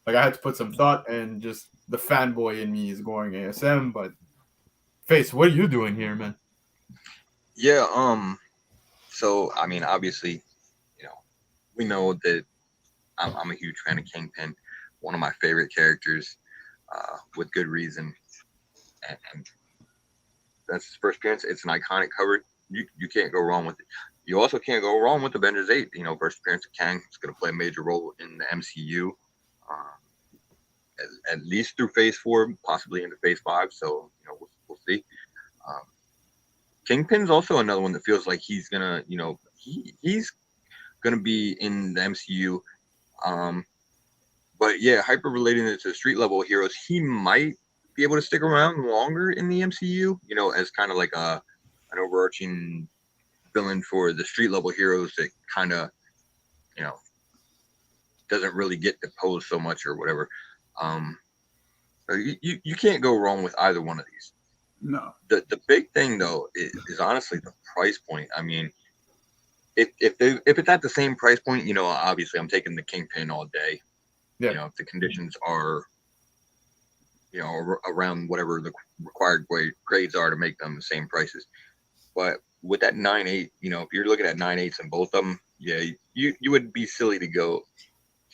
Like I had to put some thought, and just the fanboy in me is going ASM. But Face, what are you doing here, man? Yeah. So I mean, obviously, we know that I'm a huge fan of Kingpin, one of my favorite characters, with good reason. And that's his first appearance. It's an iconic cover. You can't go wrong with it. You also can't go wrong with Avengers 8. First appearance of Kang is going to play a major role in the MCU, at least through Phase 4, possibly into Phase 5. So we'll see. Kingpin's also another one that feels like he's gonna, he's gonna be in the MCU. But yeah, hyper relating it to street level heroes, he might be able to stick around longer in the MCU, as kind of like an overarching villain for the street level heroes that kind of, doesn't really get deposed so much or whatever. You can't go wrong with either one of these. No. The big thing though is honestly the price point. I mean, if it's at the same price point, obviously I'm taking the Kingpin all day. Yeah. If the conditions are, around whatever the required grades are to make them the same prices. But with that 9.8, if you're looking at 9.8s in both of them, yeah, you would be silly to go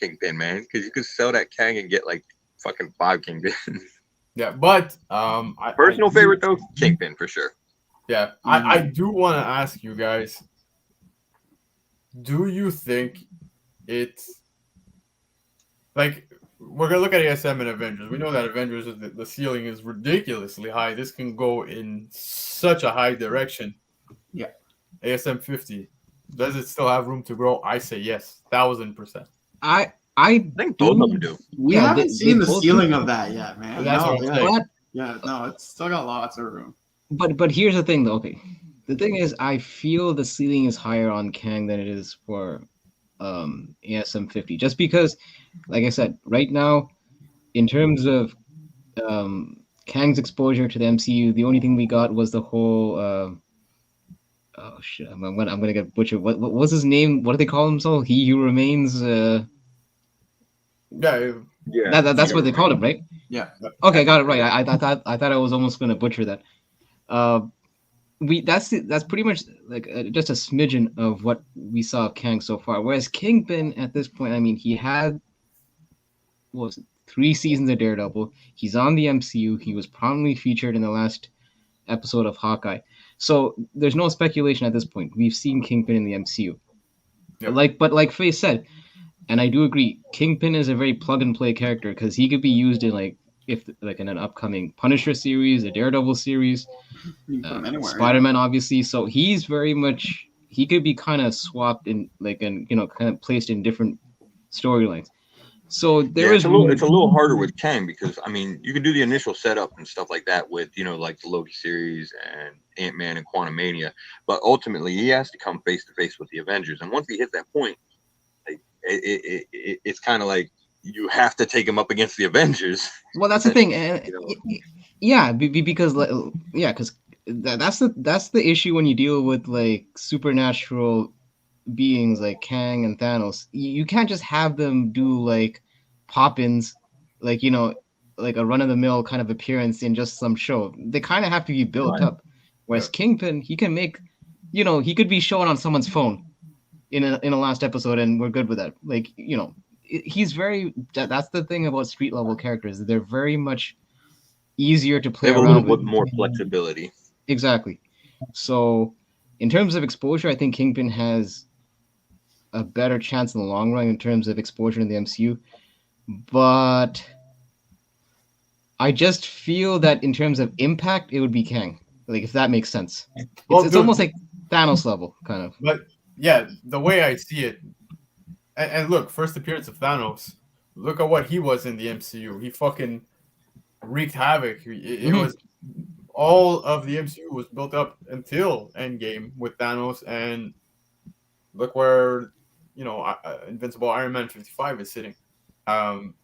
Kingpin, man, because you could sell that Kang and get like fucking 5 Kingpins. Yeah, but personal favorite though, Kingpin for sure. Yeah, I do want to ask you guys, do you think it's like we're gonna look at ASM and Avengers? We know that Avengers the ceiling is ridiculously high. This can go in such a high direction. Yeah, ASM 50. Does it still have room to grow? I say yes, 1000%. I think both of them do. We Yeah, haven't seen the both ceiling do. of that yet, man. That's No, what I'm yeah, saying. yeah, no, it's still got lots of room. But here's the thing, though. Okay, the thing is, I feel the ceiling is higher on Kang than it is for ASM 50, just because, like I said, right now, in terms of Kang's exposure to the MCU, the only thing we got was the whole. Oh shit! I'm gonna get butchered. What was his name? What do they call himself? He who remains. Yeah, Yeah, That's what they called him, right? Yeah. Okay, got it right. I thought I was almost gonna butcher that. That's pretty much like just a smidgen of what we saw of Kang so far. Whereas Kingpin at this point, I mean, he had what was it, 3 seasons of Daredevil. He's on the MCU. He was prominently featured in the last episode of Hawkeye. So there's no speculation at this point. We've seen Kingpin in the MCU. Yep. But like Faye said, and I do agree, Kingpin is a very plug and play character because he could be used in in an upcoming Punisher series, a Daredevil series, You can put 'em anywhere. Spider-Man, obviously. So he's very much he could be kind of swapped in kind of placed in different storylines. So there is it's a little harder with Kang because I mean you can do the initial setup and stuff like that with like the Loki series and Ant-Man and Quantumania, but ultimately he has to come face to face with the Avengers, and once he hits that point, like it's kind of like you have to take him up against the Avengers. Well, that's the thing, and yeah, because that's the issue when you deal with like supernatural beings like Kang and Thanos. You can't just have them do like pop-ins, like like a run-of-the-mill kind of appearance in just some show. They kind of have to be built up. Whereas Kingpin, he can make, he could be shown on someone's phone in a last episode, and we're good with that. Like he's very. That's the thing about street level characters. They're very much easier to play They have around a little with. bit more flexibility. Exactly. So, in terms of exposure, I think Kingpin has a better chance in the long run in terms of exposure in the MCU. But I just feel that in terms of impact, it would be Kang. Like, if that makes sense. It's almost like Thanos level, kind of. But yeah, the way I see it, and look, first appearance of Thanos, look at what he was in the MCU. He fucking wreaked havoc. It was all of the MCU was built up until Endgame with Thanos, and look where Invincible Iron Man 55 is sitting.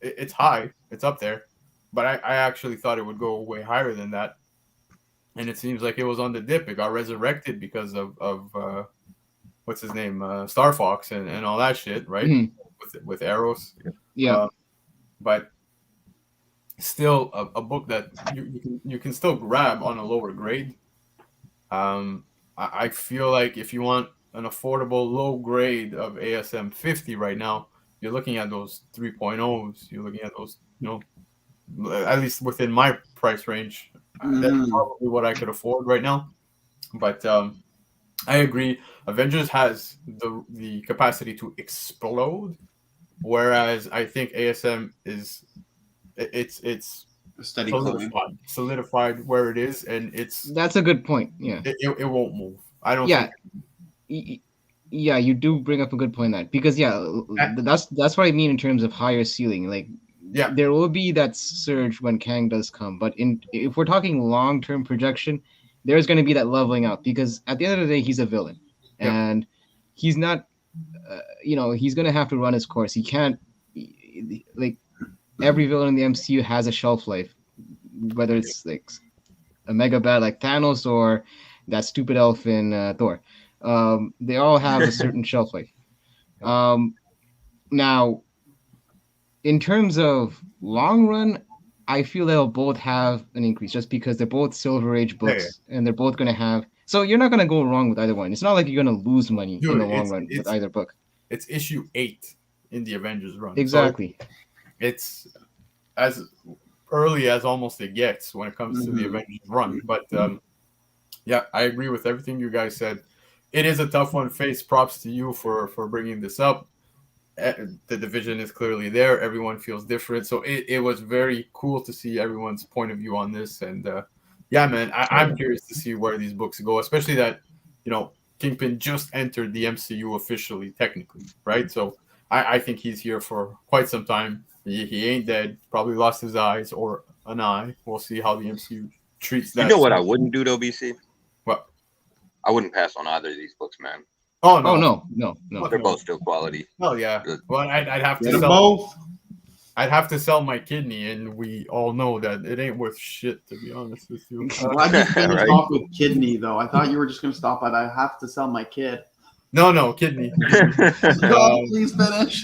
It's high, it's up there, but I actually thought it would go way higher than that, and it seems like it was on the dip. It got resurrected because of what's his name, Star Fox and all that shit, right? With Arrows. Yeah. But still a book that you can still grab on a lower grade. I feel like if you want an affordable low grade of ASM 50 right now, you're looking at those 3.0s. You're looking at those, at least within my price range. That's probably what I could afford right now. But I agree. Avengers has the capacity to explode, whereas I think ASM is it's a steady solidified where it is, and that's a good point. Yeah, it won't move. I don't. Yeah, yeah, you do bring up a good point that because that's what I mean in terms of higher ceiling. Like, there will be that surge when Kang does come, but if we're talking long term projection, there's going to be that leveling out because at the end of the day, he's a villain, and he's not. He's going to have to run his course. He can't like. Every villain in the MCU has a shelf life, whether it's like a mega bad like Thanos or that stupid elf in Thor. They all have a certain shelf life. Now, in terms of long run, I feel they'll both have an increase just because they're both Silver Age books and they're both going to have. So you're not going to go wrong with either one. It's not like you're going to lose money in the long run with either book. It's issue 8 in the Avengers run. Exactly. So it's as early as almost it gets when it comes to the Avengers run. But I agree with everything you guys said. It is a tough one. Face props to you for bringing this up. The division is clearly there. Everyone feels different. So it was very cool to see everyone's point of view on this. And man, I'm curious to see where these books go, especially that, Kingpin just entered the MCU officially, technically, right? So I think he's here for quite some time. He ain't dead. Probably lost his eyes or an eye. We'll see how the MCU treats that. You know what I wouldn't do though, BC? What? I wouldn't pass on either of these books, man. Oh no, no. They're both still quality. Oh yeah. Well, I'd have to Get sell both. I'd have to sell my kidney, and we all know that it ain't worth shit, to be honest with you. Why'd you finish Right. off with kidney though? I thought you were just gonna stop at I have to sell my kid. No, kidney. Oh, please finish.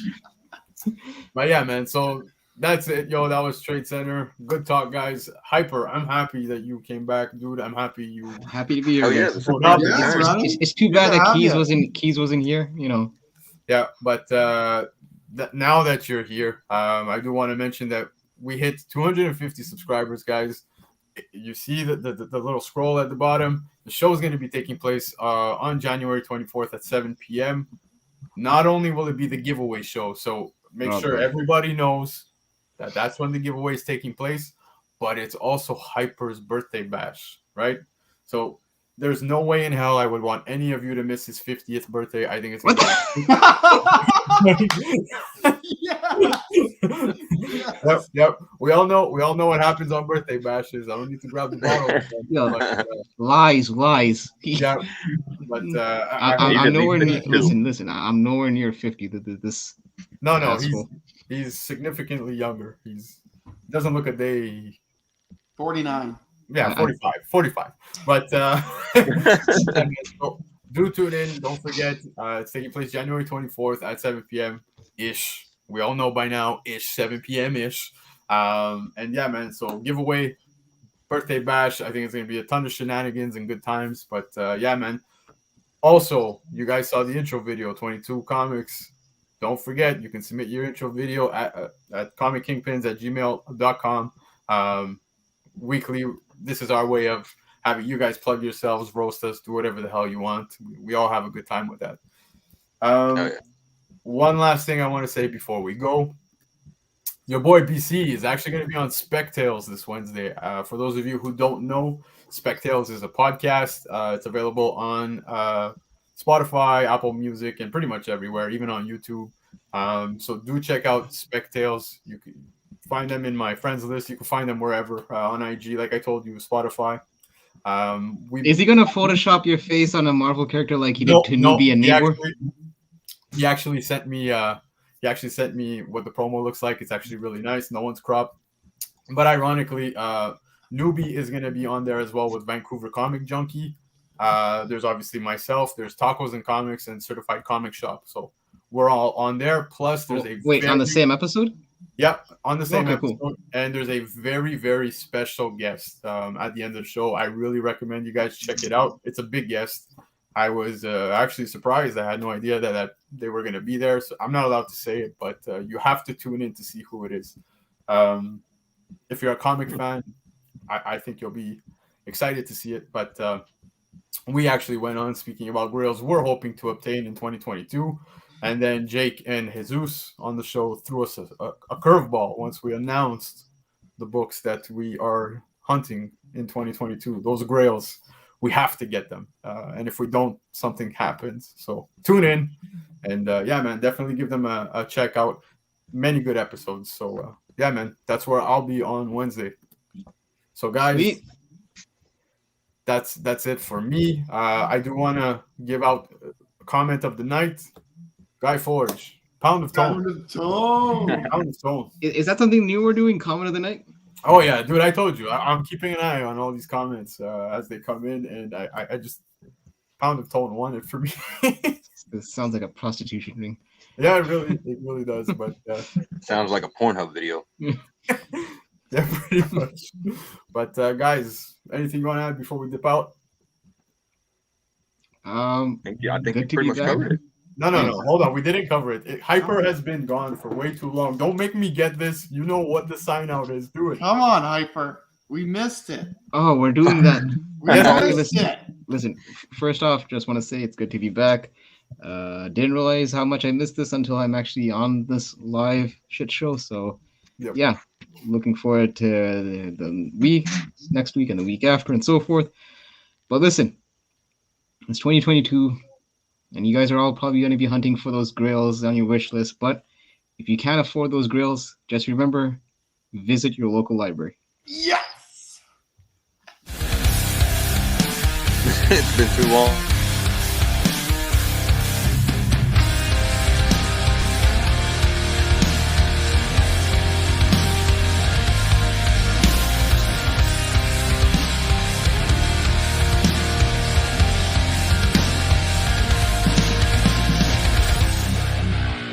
But yeah, man. So that's it, yo. That was Trade Center. Good talk, guys. Hyper, I'm happy that you came back, dude. I'm happy you. Happy to be here. Oh yeah, guys. this is Yeah, pretty good. right. It's too bad Good to that have ya. Keys wasn't here. You know. Yeah, but now that you're here, I do want to mention that we hit 250 subscribers, guys. You see the little scroll at the bottom. The show is going to be taking place on January 24th at 7 p.m. Not only will it be the giveaway show, so make sure everybody knows that that's when the giveaway is taking place, but it's also Hyper's birthday bash, right? So there's no way in hell I would want any of you to miss his 50th birthday. I think it's What? Yep. We all know what happens on birthday bashes. I don't need to grab the bottle. Yo, But, lies. yeah, but I'm nowhere near. 52. Listen. I'm nowhere near 50. This. no, asshole. he's significantly younger. He doesn't look a day. 49. Yeah, 45. But so do tune in. Don't forget, it's taking place January 24th at 7 p.m. ish. We all know by now, 7 p.m. ish. And yeah, man. So giveaway, birthday bash. I think it's gonna be a ton of shenanigans and good times. But yeah, man. Also, you guys saw the intro video, 22 Comics. Don't forget, you can submit your intro video at comickingpins@gmail.com. Weekly. This is our way of having you guys plug yourselves, roast us, do whatever the hell you want. We all have a good time with that. One last thing I want to say before we go. Your boy BC is actually going to be on Spec Tales this Wednesday. For those of you who don't know, Spec Tales is a podcast. It's available on Spotify, Apple Music, and pretty much everywhere, even on YouTube. So do check out Spec Tales. You can find them in my friends list. You can find them wherever on IG, like I told you, Spotify. Is he gonna Photoshop your face on a Marvel character like he did to Newbie and Neighbor? He actually sent me what the promo looks like. It's actually really nice. No one's cropped. But ironically, Newbie is going to be on there as well with Vancouver Comic Junkie. There's obviously myself. There's Tacos and Comics and Certified Comic Shop. So we're all on there. Plus, there's on the same episode? Yep, on the same episode. Cool. And there's a very, very special guest at the end of the show. I really recommend you guys check it out. It's a big guest. I was actually surprised. I had no idea that they were going to be there. So I'm not allowed to say it, but you have to tune in to see who it is. If you're a comic fan, I think you'll be excited to see it. But we actually went on speaking about grails we're hoping to obtain in 2022. And then Jake and Jesus on the show threw us a curveball once we announced the books that we are hunting in 2022. Those grails. We have to get them. And if we don't, something happens. So tune in. And yeah, man, definitely give them a check out. Many good episodes. So yeah, man, that's where I'll be on Wednesday. So guys, that's it for me. I do want to give out a comment of the night. Guy Forge, Pound of Tone. Pound of Tone. Is that something new we're doing? Comment of the night? Oh yeah, dude! I told you, I'm keeping an eye on all these comments as they come in, and I just Pound of Tone won it for me. This sounds like a prostitution thing. Yeah, it really does. But sounds like a Pornhub video. Yeah, pretty much. But guys, anything you want to add before we dip out? I think we pretty much covered it. No. Hold on. We didn't cover it. Hyper has been gone for way too long. Don't make me get this. You know what the sign out is. Do it. Come on, Hyper. We missed it. Oh, we're doing that. We missed it. Listen, first off, just want to say it's good to be back. Didn't realize how much I missed this until I'm actually on this live shit show. So, yeah, looking forward to the week, next week, and the week after, and so forth. But listen, It's 2022, and you guys are all probably going to be hunting for those grails on your wish list. But if you can't afford those grails, just remember, visit your local library. Yes. It's been too long.